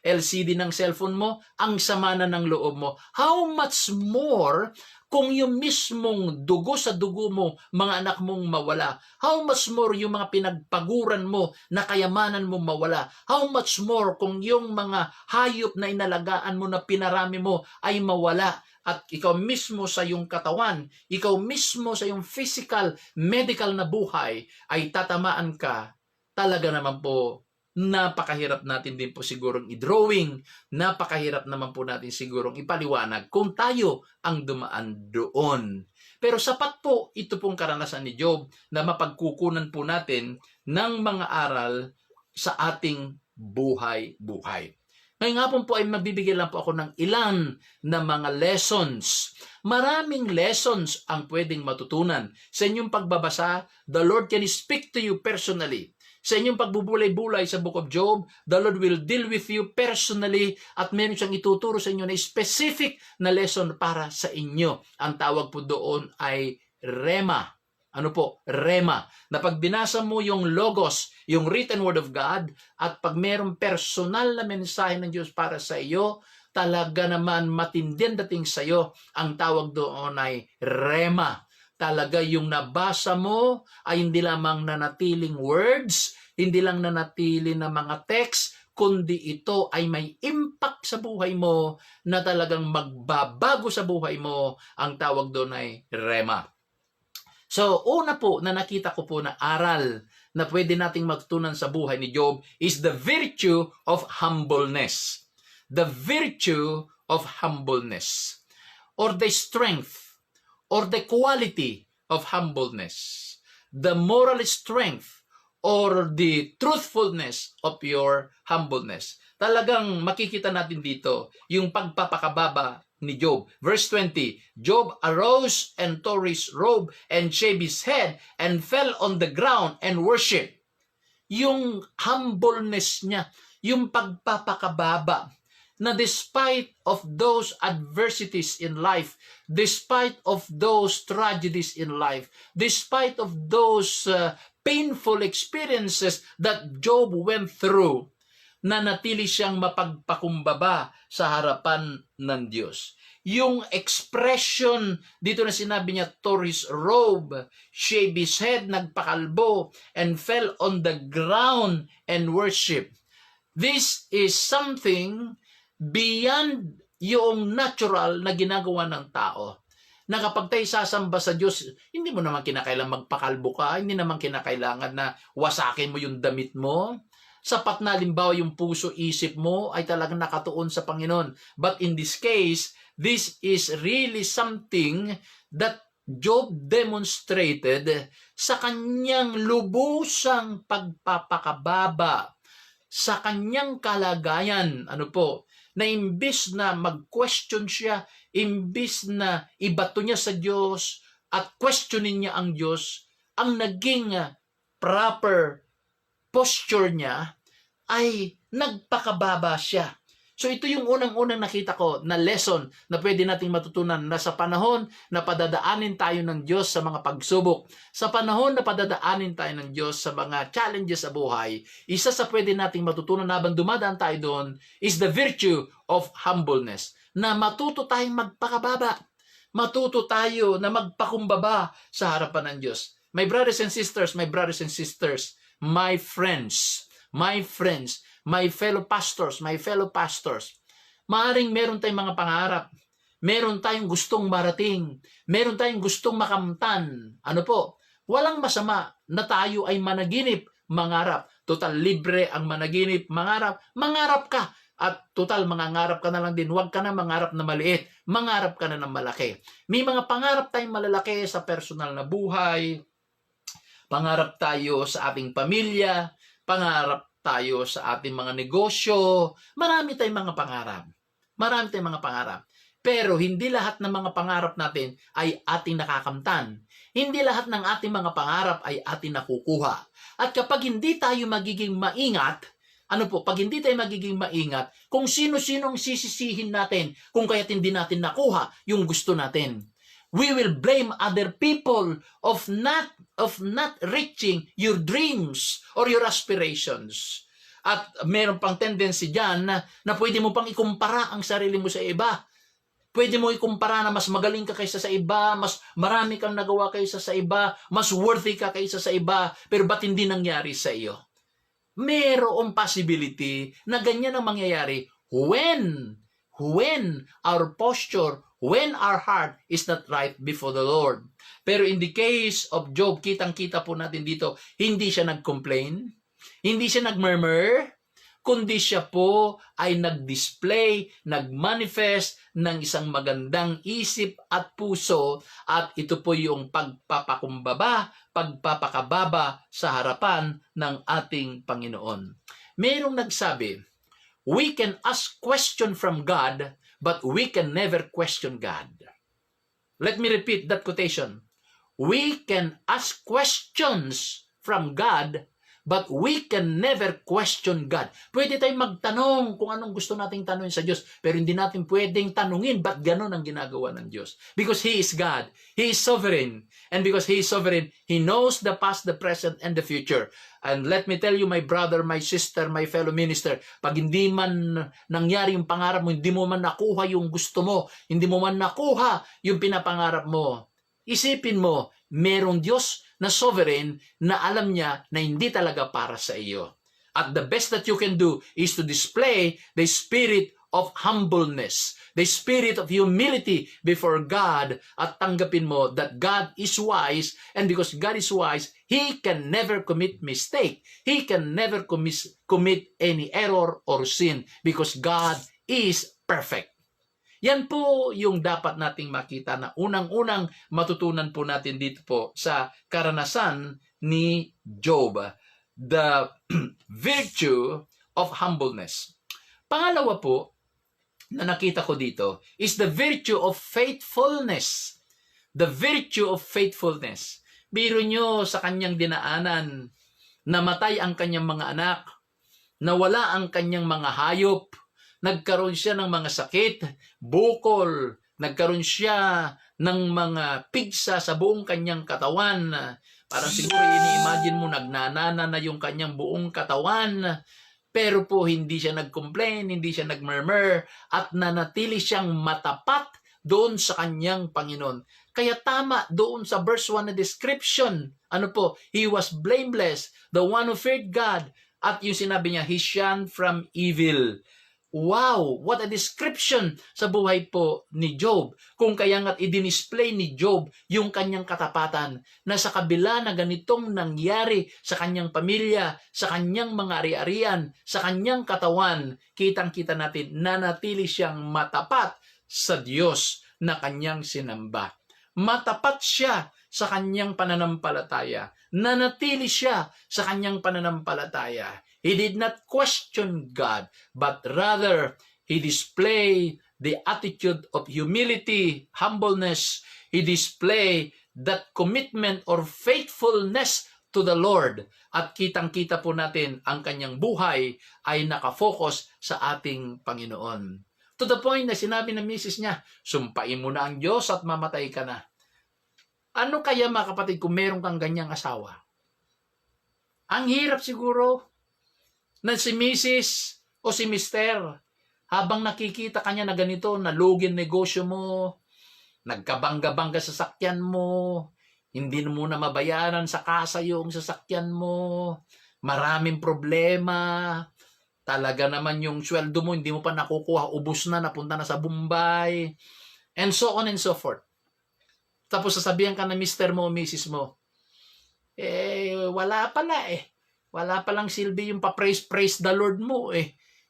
LCD ng cellphone mo. Ang sama na ng loob mo. How much more kung yung mismong dugo sa dugo mo, mga anak mong mawala? How much more yung mga pinagpaguran mo na kayamanan mo mawala? How much more kung yung mga hayop na inalagaan mo na pinarami mo ay mawala? At ikaw mismo sa iyong katawan, ikaw mismo sa iyong physical, medical na buhay ay tatamaan ka. Talaga naman po, napakahirap natin din po sigurong i-drawing, napakahirap naman po natin sigurong ipaliwanag kung tayo ang dumaan doon. Pero sapat po ito pong karanasan ni Job na mapagkukunan po natin ng mga aral sa ating buhay-buhay. Ngayon nga po ay magbibigay lang po ako ng ilan na mga lessons. Maraming lessons ang pwedeng matutunan. Sa inyong pagbabasa, the Lord can speak to you personally. Sa inyong pagbubulay-bulay sa Book of Job, the Lord will deal with you personally at meron siyang ituturo sa inyo na specific na lesson para sa inyo. Ang tawag po doon ay Rema. Ano po? Rema. Na pag binasa mo yung Logos, yung written word of God, at pag merong personal na mensahe ng Diyos para sa iyo, talaga naman matinding dating sa iyo, ang tawag doon ay Rema. Talaga yung nabasa mo ay hindi lamang nanatiling words, hindi lang nanatili na mga text, kundi ito ay may impact sa buhay mo na talagang magbabago sa buhay mo. Ang tawag doon ay rema. So, una po na nakita ko po na aral na pwede nating magtunan sa buhay ni Job is the virtue of humbleness. The virtue of humbleness. Or the strength, or the quality of humbleness. The moral strength, or the truthfulness of your humbleness. Talagang makikita natin dito yung pagpapakababa ni Job. Verse 20, Job arose and tore his robe and shaved his head and fell on the ground and worshiped. Yung humbleness niya, yung pagpapakababa, na despite of those adversities in life, despite of those tragedies in life, despite of those painful experiences that Job went through, nanatili siyang mapagpakumbaba sa harapan ng Diyos. Yung expression dito na sinabi niya, tore his robe, shaved his head, nagpakalbo, and fell on the ground and worship. This is something beyond yung natural na ginagawa ng tao. Na kapag tayo sasamba sa Diyos, hindi mo naman kinakailangan magpakalbo ka, hindi naman kinakailangan na wasakin mo yung damit mo. Sapat na halimbawa yung puso, isip mo ay talagang nakatuon sa Panginoon. But in this case, this is really something that Job demonstrated sa kanyang lubusang pagpapakababa, sa kanyang kalagayan, na imbis na mag-question siya, imbis na ibato niya sa Diyos at questionin niya ang Diyos, ang naging proper posture niya ay nagpakababa siya. So ito yung unang-unang nakita ko na lesson na pwede nating matutunan na sa panahon na padadaanin tayo ng Diyos sa mga pagsubok, sa panahon na padadaanin tayo ng Diyos sa mga challenges sa buhay, isa sa pwede nating matutunan habang dumadaan tayo doon is the virtue of humbleness. Na matuto tayong magpakababa, matuto tayo na magpakumbaba sa harapan ng Diyos. My brothers and sisters, my friends, my fellow pastors, maaring meron tayong mga pangarap, meron tayong gustong marating, meron tayong gustong makamtan. Walang masama na tayo ay managinip, mangarap. Total libre ang managinip, mangarap ka. At total, mangangarap ka na lang din. Huwag ka na mangarap na maliit. Mangarap ka na ng malaki. May mga pangarap tayong malalaki sa personal na buhay. Pangarap tayo sa ating pamilya. Pangarap tayo sa ating mga negosyo. Marami tayong mga pangarap. Pero hindi lahat ng mga pangarap natin ay ating nakakamtan. Hindi lahat ng ating mga pangarap ay ating nakukuha. At kapag hindi tayo magiging maingat, pag hindi tayo magiging maingat, kung sino-sino ang sisisihin natin kung kaya't hindi natin nakuha yung gusto natin. We will blame other people of not reaching your dreams or your aspirations. At meron pang tendency dyan na pwede mo pang ikumpara ang sarili mo sa iba. Pwede mo ikumpara na mas magaling ka kaysa sa iba, mas marami kang nagawa kaysa sa iba, mas worthy ka kaysa sa iba, pero ba't hindi nangyari sa iyo? Merong possibility na ganyan ang mangyayari when our posture, when our heart is not right before the Lord. Pero in the case of Job, kitang-kita po natin dito, hindi siya nag-complain, hindi siya nag-murmur, kundi siya po ay nag-display, nag-manifest ng isang magandang isip at puso, at ito po yung pagpapakababa sa harapan ng ating Panginoon. Mayroong nagsabi, we can ask question from God, but we can never question God. Let me repeat that quotation. We can ask questions from God, but we can never question God. Pwede tayong magtanong kung anong gusto nating tanungin sa Diyos, pero hindi natin pwedeng tanungin ba't ganun ang ginagawa ng Diyos. Because He is God. He is sovereign. And because He is sovereign, He knows the past, the present, and the future. And let me tell you, my brother, my sister, my fellow minister, pag hindi man nangyari yung pangarap mo, hindi mo man nakuha yung gusto mo, hindi mo man nakuha yung pinapangarap mo, isipin mo, merong Diyos na sovereign na alam niya na hindi talaga para sa iyo. At the best that you can do is to display the spirit of humbleness, the spirit of humility before God, at tanggapin mo that God is wise, and because God is wise, He can never commit mistake. He can never commit any error or sin because God is perfect. Yan po yung dapat nating makita na unang-unang matutunan po natin dito po sa karanasan ni Job. The virtue of humbleness. Pangalawa po, na nakita ko dito is the virtue of faithfulness. The virtue of faithfulness. Biro nyo sa kanyang dinaanan, namatay ang kanyang mga anak, nawala ang kanyang mga hayop, nagkaroon siya ng mga sakit, bukol, nagkaroon siya ng mga pigsa sa buong kanyang katawan. Parang siguro ini-imagine mo nagnanana na yung kanyang buong katawan. Pero po hindi siya nag-complain, hindi siya nag-murmur, at nanatili siyang matapat doon sa kanyang Panginoon. Kaya tama doon sa verse 1 na description, ano po, he was blameless, the one who feared God, at yung sinabi niya, he shunned from evil. Wow! What a description sa buhay po ni Job. Kung kaya nga't i-display ni Job yung kanyang katapatan na sa kabila na ganitong nangyari sa kanyang pamilya, sa kanyang mga ari-arian, sa kanyang katawan, kitang-kita natin na natili siyang matapat sa Diyos na kanyang sinamba. Matapat siya sa kanyang pananampalataya. Nanatili siya sa kanyang pananampalataya. He did not question God, but rather, he displayed the attitude of humility, humbleness. He displayed that commitment or faithfulness to the Lord. At kitang-kita po natin ang kanyang buhay ay nakafocus sa ating Panginoon. To the point na sinabi ng misis niya, sumpain mo na ang Diyos at mamatay ka na. Ano kaya mga kapatid kung meron kang ganyang asawa? Ang hirap siguro na si Mrs. o si Mr. habang nakikita kanya na ganito, nalugin negosyo mo, nagkabangga-bangga sa sasakyan mo, hindi mo na mabayaran sa kasa yung sasakyan mo, maraming problema, talaga naman yung sweldo mo, hindi mo pa nakukuha, ubus na, napunta na sa Bombay, and so on and so forth. Tapos sasabihan ka na Mr. mo o Mrs. mo, wala pala Wala palang silbi yung pa-praise the Lord mo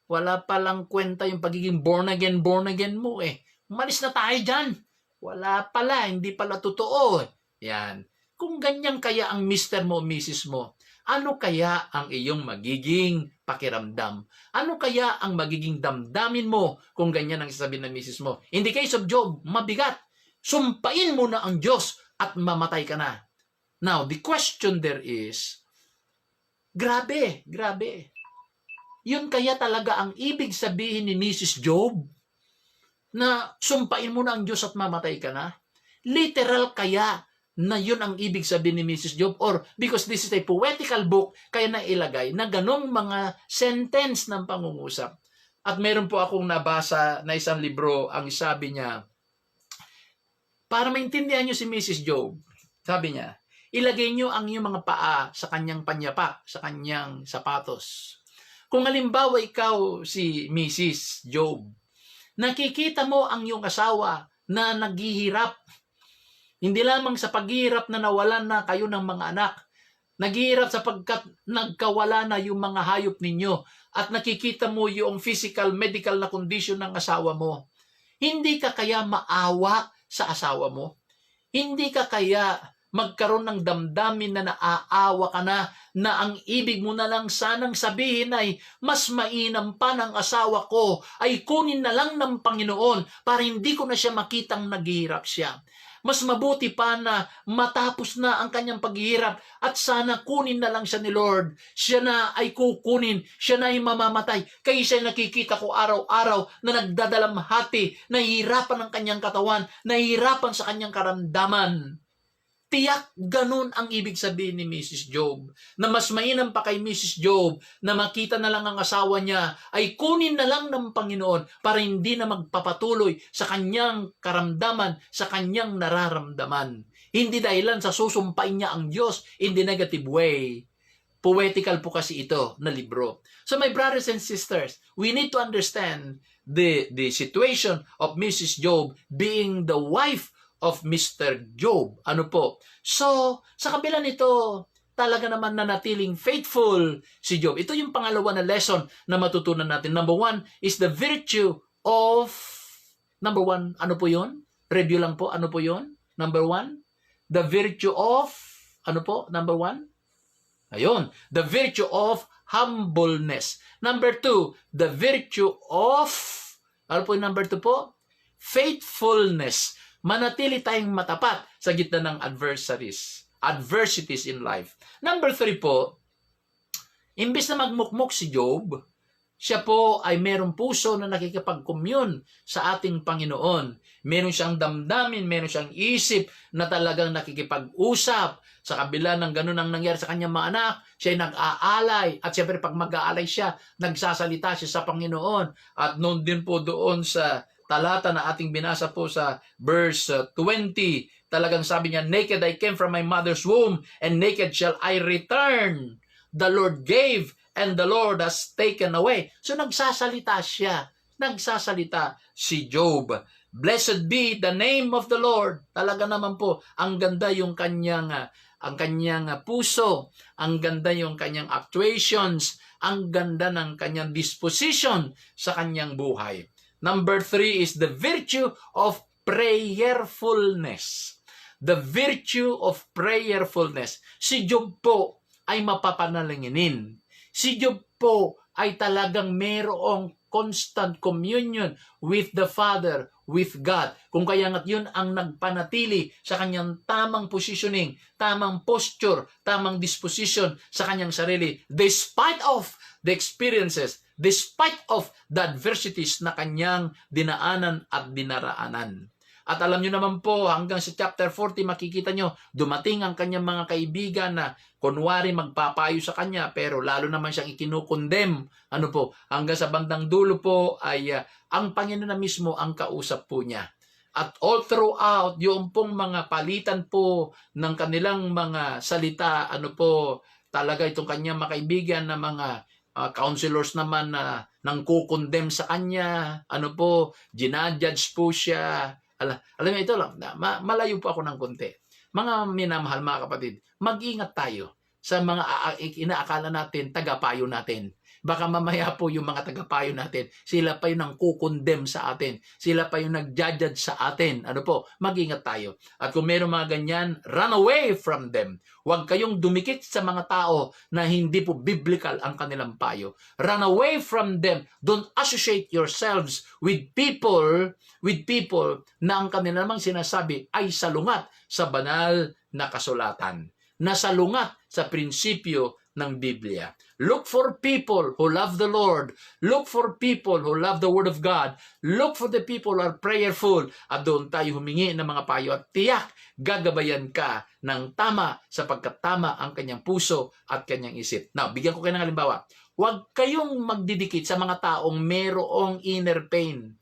Wala palang kwenta yung pagiging born again mo Umalis na tayo dyan. Wala pala, hindi pala totoo Yan. Kung ganyan kaya ang Mr. mo o Mrs. mo, ano kaya ang iyong magiging pakiramdam? Ano kaya ang magiging damdamin mo kung ganyan ang sasabihin ng Mrs. mo? In the case of Job, mabigat. Sumpain mo na ang Diyos at mamatay ka na. Now, the question there is, grabe. Yun kaya talaga ang ibig sabihin ni Mrs. Job na sumpain mo na ang Diyos at mamatay ka na? Literal kaya na yun ang ibig sabihin ni Mrs. Job? Or because this is a poetical book, kaya nailagay na ganong mga sentence ng pangungusap? At meron po akong nabasa na isang libro, ang sabi niya, para maintindihan nyo si Mrs. Job, sabi niya, ilagay nyo ang iyong mga paa sa kanyang panyapak, sa kanyang sapatos. Kung halimbawa ikaw si Mrs. Job, nakikita mo ang iyong asawa na naghihirap. Hindi lamang sa paghihirap na nawalan na kayo ng mga anak. Naghihirap sapagkat nagkawala na yung mga hayop ninyo at nakikita mo yung physical, medical na condition ng asawa mo. Hindi ka kaya maawa sa asawa mo? Hindi ka kaya magkaroon ng damdamin na naaawa ka na ang ibig mo na lang sanang sabihin ay mas mainam pa ng asawa ko ay kunin na lang ng Panginoon para hindi ko na siya makitang naghihirap siya. Mas mabuti pa na matapos na ang kanyang paghihirap at sana kunin na lang siya ni Lord. Siya na ay kukunin, siya na ay mamamatay. Kaysa nakikita ko araw-araw na nagdadalamhati, nahihirapan ang kanyang katawan, nahihirapan sa kanyang karamdaman. Tiyak ganun ang ibig sabihin ni Mrs. Job. Na mas mainam pa kay Mrs. Job na makita na lang ang asawa niya ay kunin na lang ng Panginoon para hindi na magpapatuloy sa kanyang karamdaman, sa kanyang nararamdaman. Hindi dahilan sa susumpain niya ang Diyos in the negative way. Poetical po kasi ito na libro. So my brothers and sisters, we need to understand the situation of Mrs. Job being the wife of Mr. Job. Ano po? So, sa kabila nito, talaga naman nanatiling faithful si Job. Ito yung pangalawa na lesson na matutunan natin. Number 1 is the virtue of... Number 1, ano po yun? Review lang po, ano po yun? Number 1, the virtue of... Ano po? Number 1? Ayun, the virtue of humbleness. Number 2, the virtue of... Ano po yung number 2 po? Faithfulness. Manatili tayong matapat sa gitna ng adversities in life. Number 3 po, imbis na magmukmok si Job, siya po ay merong puso na nakikipag-commune sa ating Panginoon. Meron siyang damdamin, meron siyang isip na talagang nakikipag-usap. Sa kabila ng ganun ang nangyari sa kanyang mga anak, siya ay nag-aalay. At siyempre pag mag-aalay siya, nagsasalita siya sa Panginoon. At noon din po doon sa talata na ating binasa po sa verse 20, talagang sabi niya, naked I came from my mother's womb, and naked shall I return. The Lord gave, and the Lord has taken away. So nagsasalita siya. Nagsasalita si Job. Blessed be the name of the Lord. Talaga naman po, ang ganda yung kanyang puso, ang ganda yung kanyang actuations, ang ganda ng kanyang disposition sa kanyang buhay. Number 3 is the virtue of prayerfulness. The virtue of prayerfulness. Si Job po ay mapapanalanginin. Si Job po ay talagang mayroong constant communion with the Father, with God. Kung kaya nga't yun ang nagpanatili sa kanyang tamang positioning, tamang posture, tamang disposition sa kanyang sarili, despite of the experiences, despite of the adversities na kanyang dinaanan at dinaraanan. At alam nyo naman po, hanggang sa chapter 40, makikita nyo, dumating ang kanyang mga kaibigan na kunwari magpapayo sa kanya, pero lalo naman siyang ikinukondem. Ano po, hanggang sa bandang dulo po ay ang Panginoon na mismo ang kausap po niya. At all throughout, yung pong mga palitan po ng kanilang mga salita, ano po, talaga itong kanyang mga kaibigan na mga counselors naman na nang kukondem sa kanya, ano po, ginajudge po siya. Alam mo ito lang, malayo po ako ng konti. Mga minamahal mga kapatid, mag-ingat tayo sa mga inaakala natin, tagapayo natin. Baka mamaya po yung mga tagapayo natin, sila pa yung nang kukondem sa atin. Sila pa yung nag-judge sa atin. Ano po, mag-ingat tayo. At kung meron mga ganyan, run away from them. Huwag kayong dumikit sa mga tao na hindi po biblical ang kanilang payo. Run away from them. Don't associate yourselves with people na ang kanila namang sinasabi ay salungat sa banal na kasulatan. Nasalungat sa prinsipyo ng Biblia. Look for people who love the Lord. Look for people who love the Word of God. Look for the people who are prayerful. At doon tayo humingi ng mga payo at tiyak, gagabayan ka ng tama sapagkat tama ang kanyang puso at kanyang isip. Now, bigyan ko kayo ng halimbawa. Huwag kayong magdidikit sa mga taong mayroong inner pain.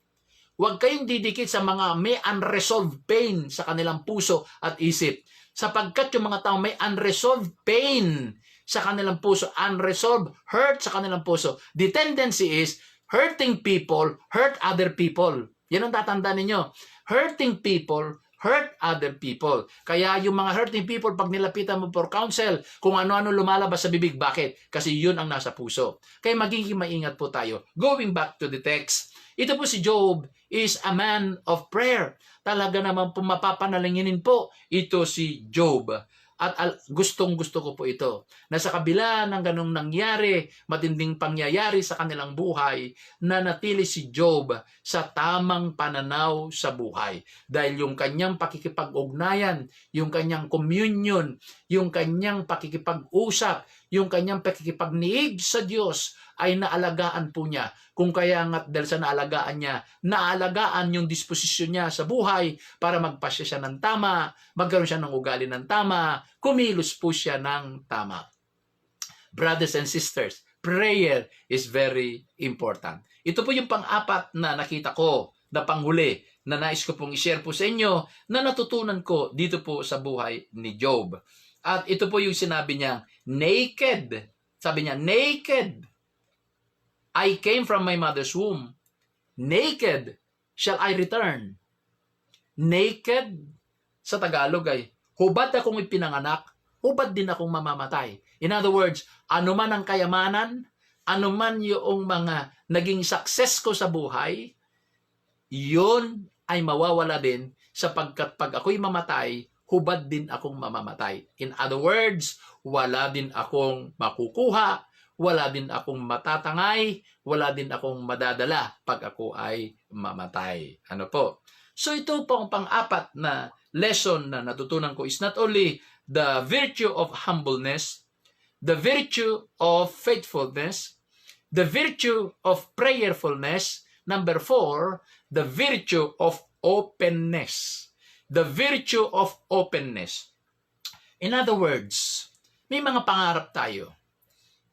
Huwag kayong didikit sa mga may unresolved pain sa kanilang puso at isip. Sapagkat yung mga taong may unresolved pain sa kanilang puso, unresolved hurt sa kanilang puso, the tendency is hurting people, hurt other people. Yan ang tatandaan ninyo. Hurting people, hurt other people. Kaya yung mga hurting people, pag nilapitan mo for counsel, kung ano-ano lumalabas sa bibig, bakit? Kasi yun ang nasa puso. Kaya magiging maingat po tayo. Going back to the text, ito po si Job is a man of prayer. Talaga naman po mapapanalanginin po ito si Job. At gustong-gusto ko po ito, na sa kabila ng ganong nangyari, matinding pangyayari sa kanilang buhay, na natili si Job sa tamang pananaw sa buhay. Dahil yung kanyang pakikipag-ugnayan, yung kanyang communion, yung kanyang pakikipag-usap, yung kanyang pakikipagniig sa Diyos ay naalagaan po niya. Kung kaya nga dahil sa naalagaan niya, naalagaan yung disposisyon niya sa buhay para magpasya siya ng tama, magkaroon siya ng ugali ng tama, kumilos po siya ng tama. Brothers and sisters, prayer is very important. Ito po yung pang-apat na nakita ko, na panghuli, na nais ko pong i-share po sa inyo, na natutunan ko dito po sa buhay ni Job. At ito po yung sinabi niya, naked. Sabi niya, naked. I came from my mother's womb. Naked shall I return. Naked, sa Tagalog ay, hubad akong ipinanganak, hubad din akong mamamatay. In other words, anuman ang kayamanan, anuman yung mga naging success ko sa buhay, yun ay mawawala din sapagkat pag ako'y mamatay, hubad din akong mamamatay. In other words, wala din akong makukuha, wala din akong matatangay, wala din akong madadala pag ako ay mamatay. Ano po? So ito po ang pang-apat na lesson na natutunan ko is not only the virtue of humbleness, the virtue of faithfulness, the virtue of prayerfulness, number 4, the virtue of openness. The virtue of openness. In other words, may mga pangarap tayo.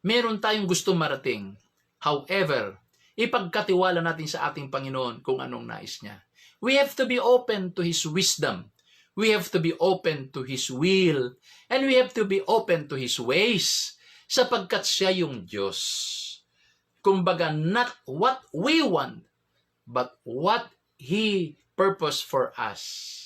Meron tayong gusto marating. However, ipagkatiwala natin sa ating Panginoon kung anong nais niya. We have to be open to His wisdom. We have to be open to His will. And we have to be open to His ways. Sapagkat siya yung Diyos. Kumbaga, not what we want, but what He purposed for us.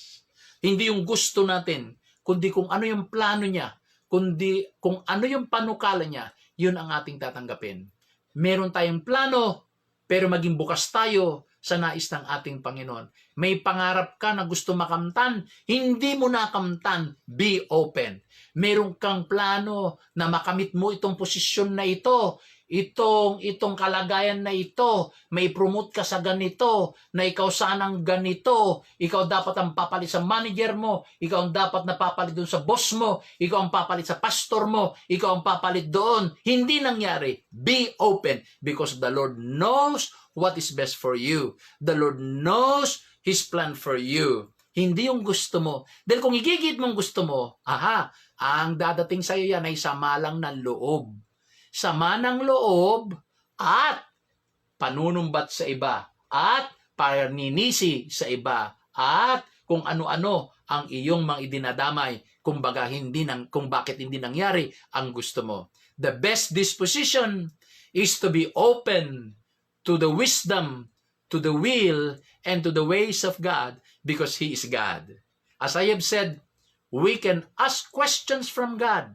Hindi yung gusto natin, kundi kung ano yung plano niya, kundi kung ano yung panukala niya, yun ang ating tatanggapin. Meron tayong plano, pero maging bukas tayo sa nais ng ating Panginoon. May pangarap ka na gusto makamtan, hindi mo nakamtan, be open. Meron kang plano na makamit mo itong posisyon na ito, itong kalagayan na ito, may promote ka sa ganito, na ikaw sanang ganito, ikaw dapat ang papalit sa manager mo, ikaw ang dapat napapalit doon sa boss mo, ikaw ang papalit sa pastor mo, ikaw ang papalit doon. Hindi nangyari. Be open because the Lord knows what is best for you. The Lord knows His plan for you. Hindi yung gusto mo. Dahil kung igigit mong gusto mo, ang dadating sa'yo yan ay sama lang ng loob. Sama ng loob at panunumbat sa iba at paninisi sa iba at kung ano-ano ang iyong mga idinadamay kung bakit hindi nangyari ang gusto mo. The best disposition is to be open to the wisdom, to the will, and to the ways of God because He is God. As I have said, we can ask questions from God,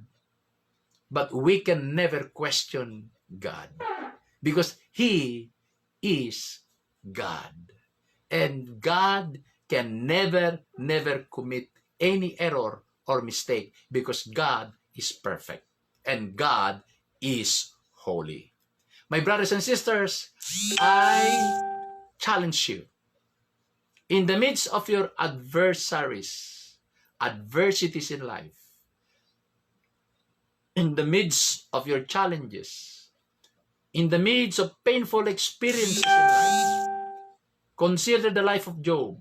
but we can never question God because He is God. And God can never commit any error or mistake because God is perfect and God is holy. My brothers and sisters, I challenge you. In the midst of your adversities in life, in the midst of your challenges, in the midst of painful experiences in life, consider the life of Job.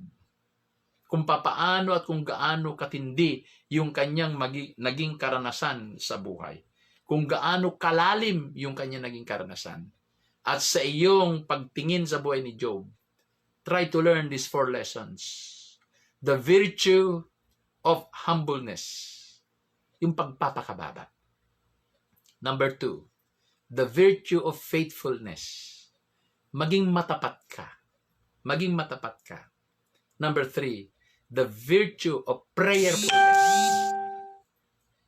Kung papaano at kung gaano katindi yung kanyang naging karanasan sa buhay. Kung gaano kalalim yung kanyang naging karanasan. At sa iyong pagtingin sa buhay ni Job, try to learn these 4 lessons. The virtue of humbleness. Yung pagpapakababa. Number 2, the virtue of faithfulness. Maging matapat ka. Maging matapat ka. Number 3, the virtue of prayerfulness.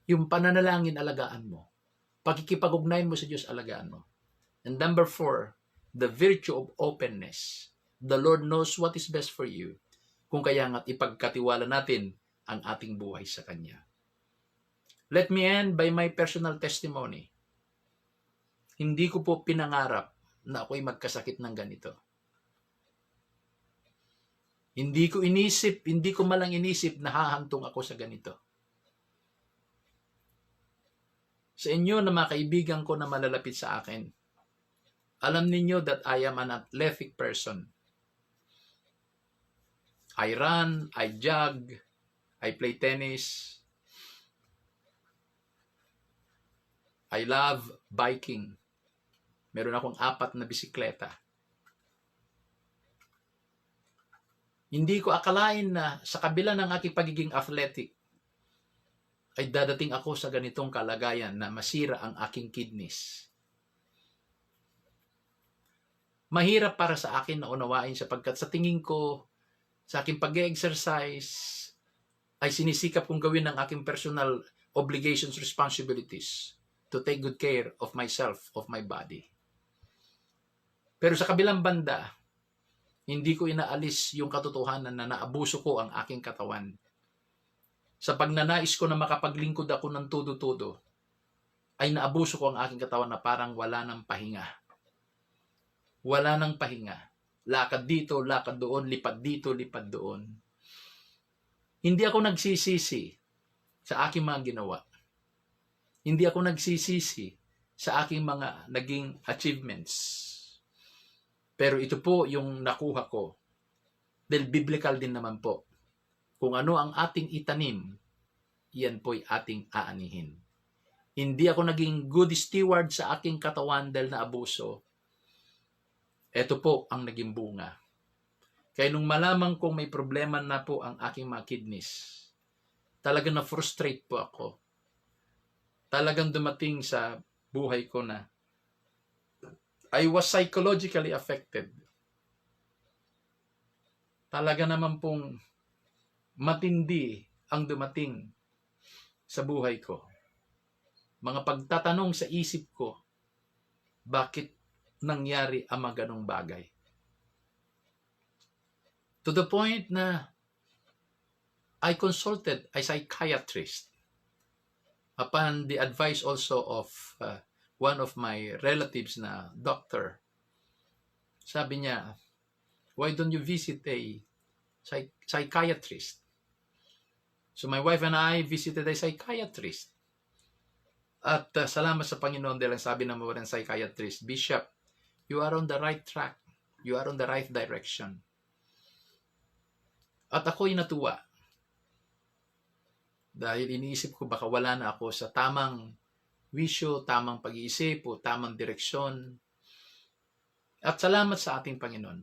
Yung pananalangin, alagaan mo. Pagkikipag-ugnayan mo sa Diyos, alagaan mo. And number 4, the virtue of openness. The Lord knows what is best for you. Kung kaya nga't ipagkatiwala natin ang ating buhay sa Kanya. Let me end by my personal testimony. Hindi ko po pinangarap na ako'y magkasakit ng ganito. Hindi ko malang inisip na hahantong ako sa ganito. Sa inyo na mga kaibigan ko na malalapit sa akin, alam ninyo that I am an athletic person. I run, I jog, I play tennis. I love biking. Meron akong 4 na bisikleta. Hindi ko akalain na sa kabila ng aking pagiging athletic, ay dadating ako sa ganitong kalagayan na masira ang aking kidneys. Mahirap para sa akin na unawain sapagkat sa tingin ko, sa aking pag-exercise, ay sinisikap kong gawin ang aking personal obligations, responsibilities to take good care of myself, of my body. Pero sa kabilang banda, hindi ko inaalis yung katotohanan na naabuso ko ang aking katawan. Sa pagnanais ko na makapaglingkod ako ng todo-todo, ay naabuso ko ang aking katawan na parang wala ng pahinga. Wala ng pahinga. Lakad dito, lakad doon, lipad dito, lipad doon. Hindi ako nagsisisi sa aking mga ginawa. Hindi ako nagsisisi sa aking mga naging achievements. Pero ito po yung nakuha ko. Dahil biblical din naman po. Kung ano ang ating itanim, yan po'y ating aanihin. Hindi ako naging good steward sa aking katawan dahil naabuso. Ito po ang naging bunga. Kaya nung malaman kong may problema na po ang aking mga kidneys, talagang na-frustrate po ako. Talagang dumating sa buhay ko na I was psychologically affected. Talaga naman pong matindi ang dumating sa buhay ko. Mga pagtatanong sa isip ko, bakit nangyari ang mga ganong bagay? To the point na I consulted a psychiatrist upon the advice also of one of my relatives na doctor. Sabi niya, why don't you visit a psychiatrist? So my wife and I visited a psychiatrist. At salamat sa Panginoon dahil sabi ng mga psychiatrist, Bishop, you are on the right track. You are on the right direction. At ako'y natuwa. Dahil iniisip ko baka wala na ako sa tamang wisyo, tamang pag-iisip o tamang direksyon. At salamat sa ating Panginoon.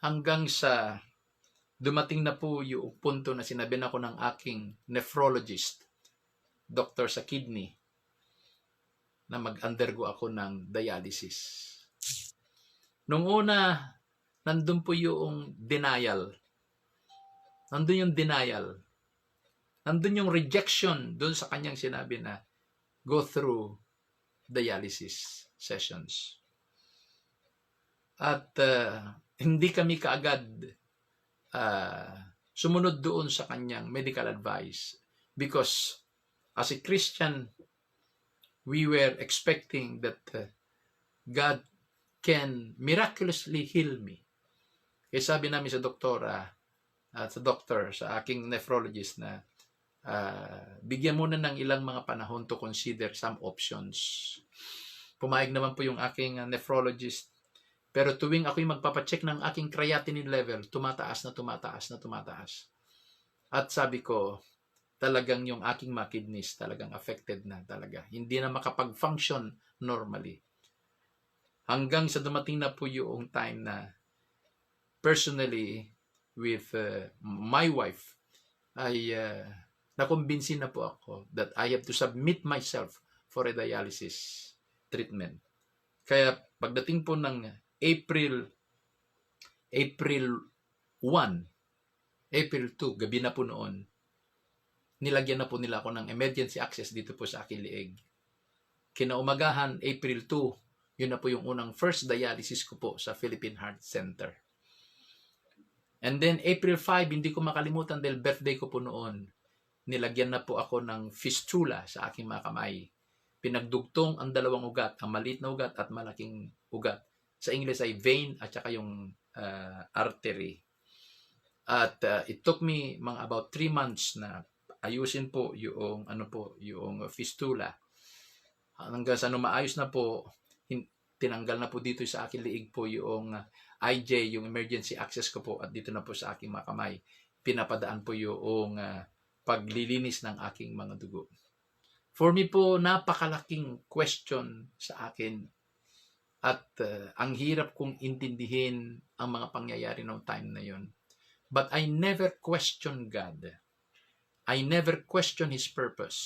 Hanggang sa dumating na po yung punto na sinabihan ako ng aking nephrologist, doctor sa kidney, na mag-undergo ako ng dialysis. Nung una, nandun po yung denial. Nandun yung denial. Nandun yung rejection dun sa kanyang sinabi na go through dialysis sessions. At hindi kami kaagad sumunod doon sa kanyang medical advice because as a Christian, we were expecting that God can miraculously heal me. Kaya sabi namin sa doktora at sa doctor, sa aking nephrologist na bigyan muna ng ilang mga panahon to consider some options. Pumayag naman po yung aking nephrologist. Pero tuwing ako'y magpapacheck ng aking creatinine level, tumataas na tumataas na tumataas. At sabi ko, talagang yung aking mga kidneys talagang affected na talaga. Hindi na makapag-function normally. Hanggang sa dumating na po yung time na personally with my wife ay nakumbinsin na po ako that I have to submit myself for a dialysis treatment. Kaya pagdating po ng April 1, April 2, gabi na po noon, nilagyan na po nila ako ng emergency access dito po sa aking liig. Kinaumagahan, April 2, yun na po yung unang first dialysis ko po sa Philippine Heart Center. And then April 5, hindi ko makalimutan dahil birthday ko po noon, nilagyan na po ako ng fistula sa aking mga kamay. Pinagdugtong ang dalawang ugat, ang maliit na ugat at malaking ugat. Sa English ay vein at saka yung artery. At it took me mga about 3 months na ayusin po yung yung fistula. hanggang sa maayos na po, tinanggal na po dito sa akin liig po yung IJ, yung emergency access ko po, at dito na po sa aking mga kamay, pinapadaan po yung paglilinis ng aking mga dugo. For me po, napakalaking question sa akin, at ang hirap kong intindihin ang mga pangyayari ng time na yon. But I never question God. I never question His purpose.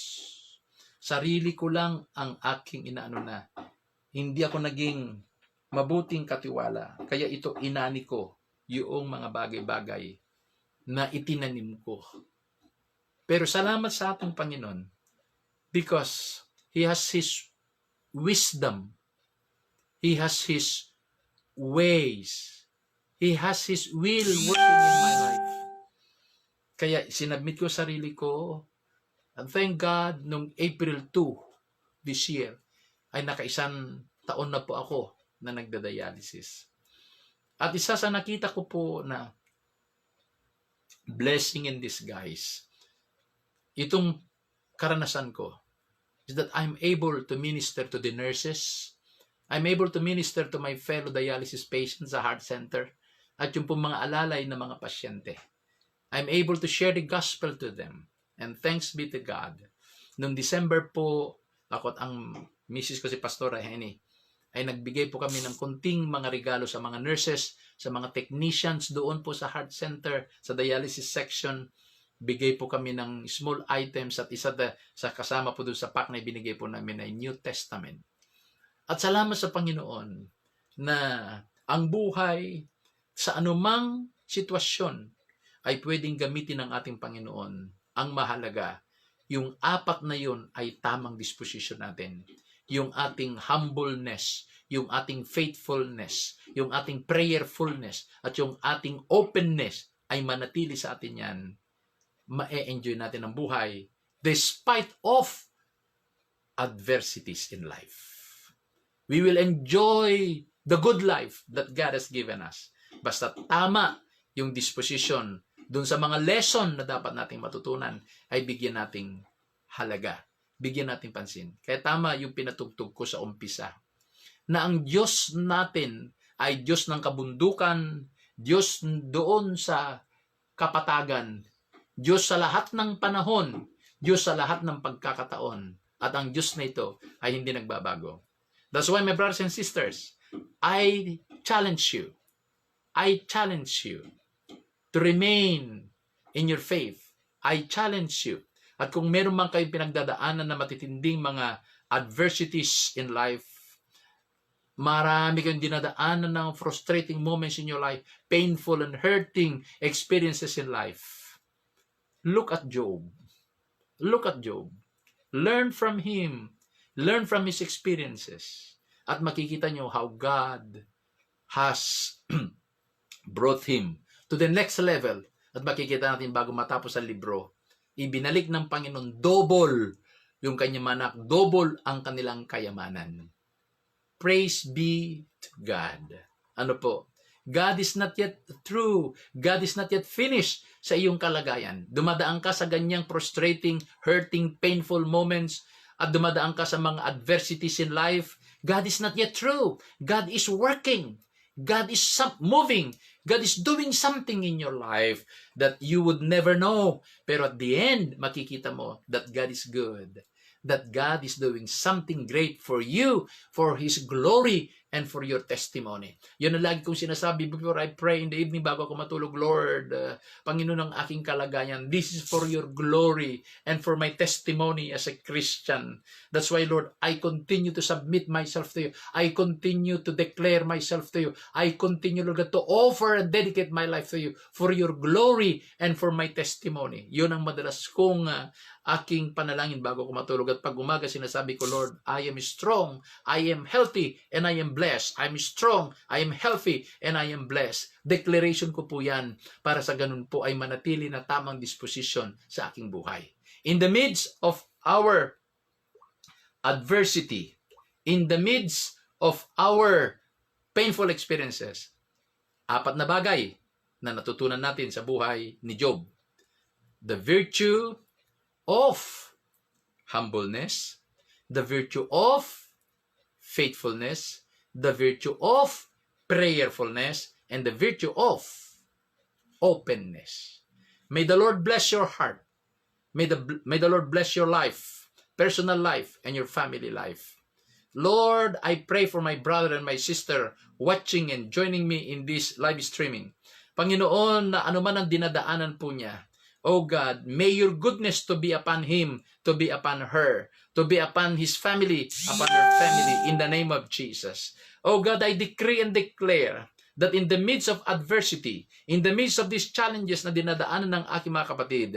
Sarili ko lang ang aking inaano na. Hindi ako naging mabuting katiwala. Kaya ito inani ko yung mga bagay-bagay na itinanim ko. Pero salamat sa ating Panginoon because He has His wisdom. He has His ways. He has His will working in my life. Kaya sinabmit ko sarili ko. And thank God, nung April 2 this year, ay nakaisang taon na po ako na nagda-dialysis. At isa sa nakita ko po na blessing in disguise, itong karanasan ko, is that I'm able to minister to the nurses, I'm able to minister to my fellow dialysis patients sa heart center, at yung po mga alalay na mga pasyente. I'm able to share the gospel to them. And thanks be to God. Noong December po, ako at ang misis ko si Pastora Henny, ay nagbigay po kami ng konting mga regalo sa mga nurses, sa mga technicians doon po sa heart center, sa dialysis section. Bigay po kami ng small items at isa sa kasama po doon sa pack na binigay po namin ay New Testament. At salamat sa Panginoon na ang buhay sa anumang sitwasyon ay pwedeng gamitin ng ating Panginoon. Ang mahalaga, yung apat na yun ay tamang disposition natin. Yung ating humbleness, yung ating faithfulness, yung ating prayerfulness, at yung ating openness ay manatili sa atin yan. Ma-enjoy natin ang buhay despite of adversities in life. We will enjoy the good life that God has given us. Basta tama yung disposition doon sa mga lesson na dapat nating matutunan ay bigyan nating halaga. Bigyan nating pansin. Kaya tama yung pinatugtog ko sa umpisa. Na ang Diyos natin ay Diyos ng kabundukan, Diyos doon sa kapatagan, Diyos sa lahat ng panahon, Diyos sa lahat ng pagkakataon. At ang Diyos na ito ay hindi nagbabago. That's why, my brothers and sisters, I challenge you to remain in your faith. I challenge you. At kung meron man kayong pinagdadaanan na matitinding mga adversities in life, marami kayong dinadaanan ng frustrating moments in your life, painful and hurting experiences in life. Look at Job. Look at Job. Learn from him. Learn from his experiences. At makikita nyo how God has brought him to the next level. At makikita natin bago matapos ang libro, ibinalik ng Panginoon double yung kanyang manak, double ang kanilang kayamanan. Praise be to God. Ano po? God is not yet through. God is not yet finished sa iyong kalagayan. Dumadaan ka sa ganyang frustrating, hurting, painful moments at dumadaan ka sa mga adversities in life. God is not yet through. God is working. God is moving. God is doing something in your life that you would never know. Pero at the end, makikita mo that God is good. That God is doing something great for you, for His glory, and for your testimony. Yun ang lagi kong sinasabi before I pray in the evening bago ako matulog. Lord, Panginoon ng aking kalagayan, this is for your glory and for my testimony as a Christian. That's why, Lord, I continue to submit myself to you. I continue to declare myself to you. I continue, Lord, to offer and dedicate my life to you for your glory and for my testimony. Yun ang madalas kong aking panalangin bago ako matulog. At pag umaga, sinasabi ko, Lord, I am strong, I am healthy, and I am blessed. I'm strong, I am healthy, and I am blessed. Declaration ko po yan para sa ganun po ay manatili na tamang disposition sa aking buhay. In the midst of our adversity, in the midst of our painful experiences, apat na bagay na natutunan natin sa buhay ni Job. The virtue of humbleness, the virtue of faithfulness, the virtue of prayerfulness, and the virtue of openness. May the Lord bless your heart. May the Lord bless your life, personal life, and your family life. Lord, I pray for my brother and my sister watching and joining me in this live streaming. Panginoon, na anuman ang dinadaanan po niya, oh God, may your goodness to be upon him, to be upon her, to be upon his family, upon her family, in the name of Jesus. Oh God, I decree and declare that in the midst of adversity, in the midst of these challenges na dinadaanan ng aking mga kapatid,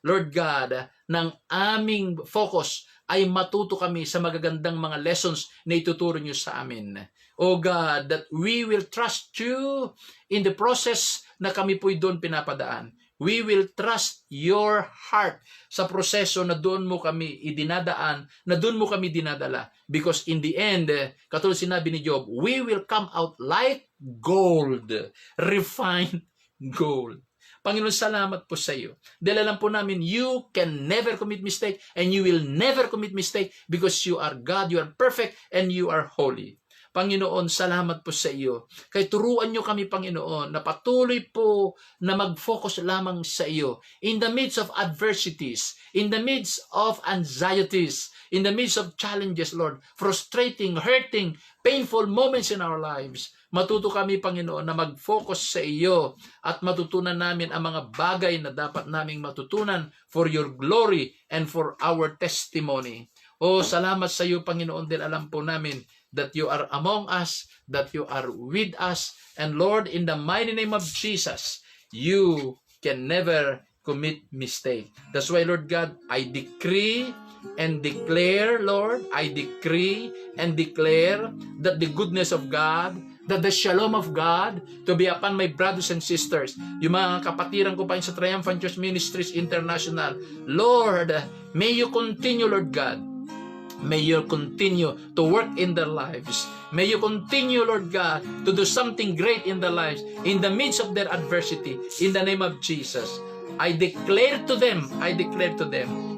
Lord God, ng aming focus ay matuto kami sa magagandang mga lessons na ituturo niyo sa amin. Oh God, that we will trust you in the process na kami po'y doon pinapadaan. We will trust your heart sa proseso na doon mo kami idinadaan, na doon mo kami dinadala. Because in the end, katulad sinabi ni Job, we will come out like gold, refined gold. Panginoon, salamat po sa iyo. Dahil alam po namin, you can never commit mistake and you will never commit mistake because you are God, you are perfect, and you are holy. Panginoon, salamat po sa iyo. Kaya turuan nyo kami, Panginoon, na patuloy po na mag-focus lamang sa iyo. In the midst of adversities, in the midst of anxieties, in the midst of challenges, Lord, frustrating, hurting, painful moments in our lives, matuto kami, Panginoon, na mag-focus sa iyo at matutunan namin ang mga bagay na dapat naming matutunan for your glory and for our testimony. Oh, salamat sa iyo, Panginoon, dahil alam po namin that you are among us, that you are with us, and Lord, in the mighty name of Jesus, you can never commit mistake. That's why, Lord God, I decree and declare, Lord, I decree and declare that the goodness of God, that the shalom of God to be upon my brothers and sisters, yung mga kapatiran ko pa sa Triumphant Church Ministries International. Lord, may you continue, Lord God, may you continue to work in their lives. May you continue, Lord God, to do something great in their lives, in the midst of their adversity, in the name of Jesus. I declare to them,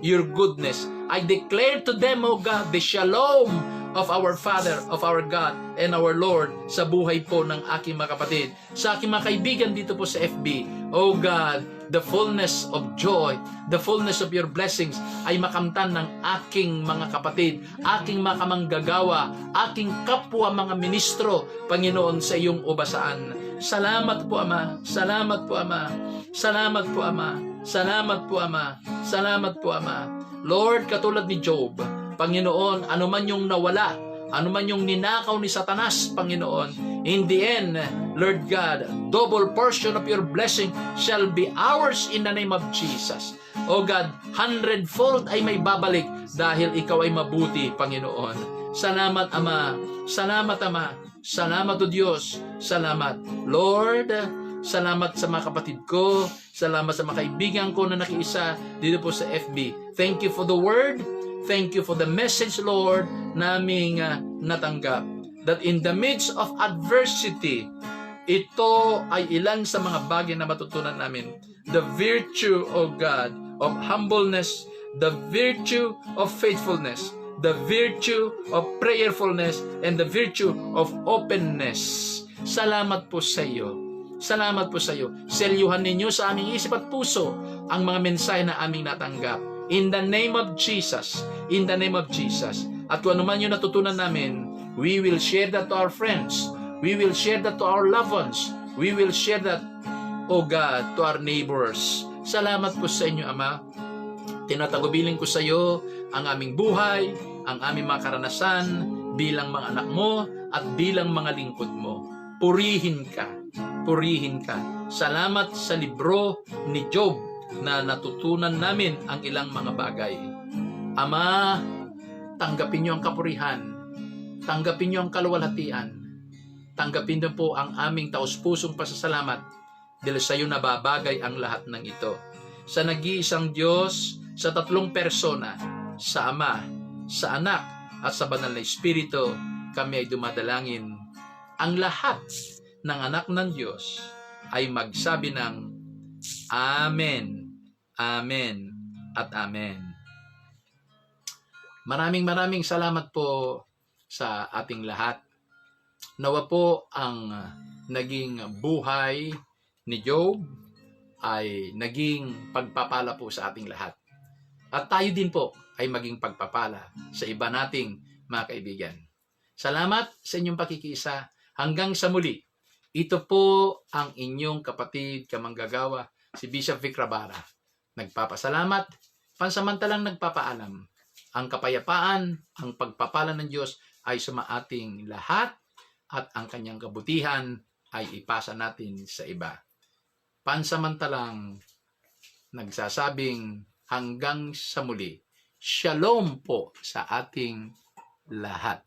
your goodness. I declare to them, O God, the shalom of our Father, of our God, and our Lord sa buhay po ng aking mga kapatid. Sa aking mga kaibigan dito po sa FB, O God, the fullness of joy, the fullness of your blessings ay makamtan ng aking mga kapatid, aking mga kamanggagawa, aking kapwa mga ministro, Panginoon, sa iyong ubasaan. Salamat po, Ama. Salamat po, Ama. Salamat po, Ama. Salamat po, Ama. Salamat po, Ama. Lord, katulad ni Job, Panginoon, anuman yung nawala, anuman yung ninakaw ni Satanas, Panginoon, in the end, Lord God, double portion of your blessing shall be ours in the name of Jesus. O God, 100-fold ay may babalik dahil ikaw ay mabuti, Panginoon. Salamat, Ama. Salamat, Ama. Salamat, O Diyos. Salamat. Lord, salamat sa mga kapatid ko. Salamat sa mga kaibigan ko na nakiisa dito po sa FB. Thank you for the word. Thank you for the message, Lord, naming natanggap. That in the midst of adversity, ito ay ilan sa mga bagay na matutunan namin. The virtue, O God, of humbleness, the virtue of faithfulness, the virtue of prayerfulness, and the virtue of openness. Salamat po sa iyo. Salamat po sa iyo. Selyuhan ninyo sa aming isip at puso ang mga mensahe na aming natanggap. In the name of Jesus. In the name of Jesus. At kung ano man yung natutunan namin, we will share that to our friends. We will share that to our loved ones. We will share that, O God, to our neighbors. Salamat po sa inyo, Ama. Tinatagubilin ko sa iyo ang aming buhay, ang aming mga karanasan bilang mga anak mo at bilang mga lingkod mo. Purihin ka. Purihin ka. Salamat sa libro ni Job na natutunan namin ang ilang mga bagay. Ama, tanggapin niyo ang kapurihan. Tanggapin niyo ang kaluwalhatian. Tanggapin niyo po ang aming taos-pusong pasasalamat dahil sa iyo nababagay ang lahat ng ito. Sa nag-iisang Diyos, sa tatlong persona, sa Ama, sa Anak, at sa Banal na Espiritu, kami ay dumadalangin. Ang lahat ng anak ng Diyos ay magsabi ng Amen, Amen, at Amen. Maraming salamat po sa ating lahat. Nawa po ang naging buhay ni Job ay naging pagpapala po sa ating lahat. At tayo din po ay maging pagpapala sa iba nating mga kaibigan. Salamat sa inyong pakikiisa. Hanggang sa muli. Ito po ang inyong kapatid kamanggagawa, si Bishop Vic Rabara. Nagpapasalamat, pansamantalang nagpapaalam. Ang kapayapaan, ang pagpapala ng Diyos ay sumaating lahat at ang kanyang kabutihan ay ipasa natin sa iba. Pansamantalang nagsasabing hanggang sa muli. Shalom po sa ating lahat.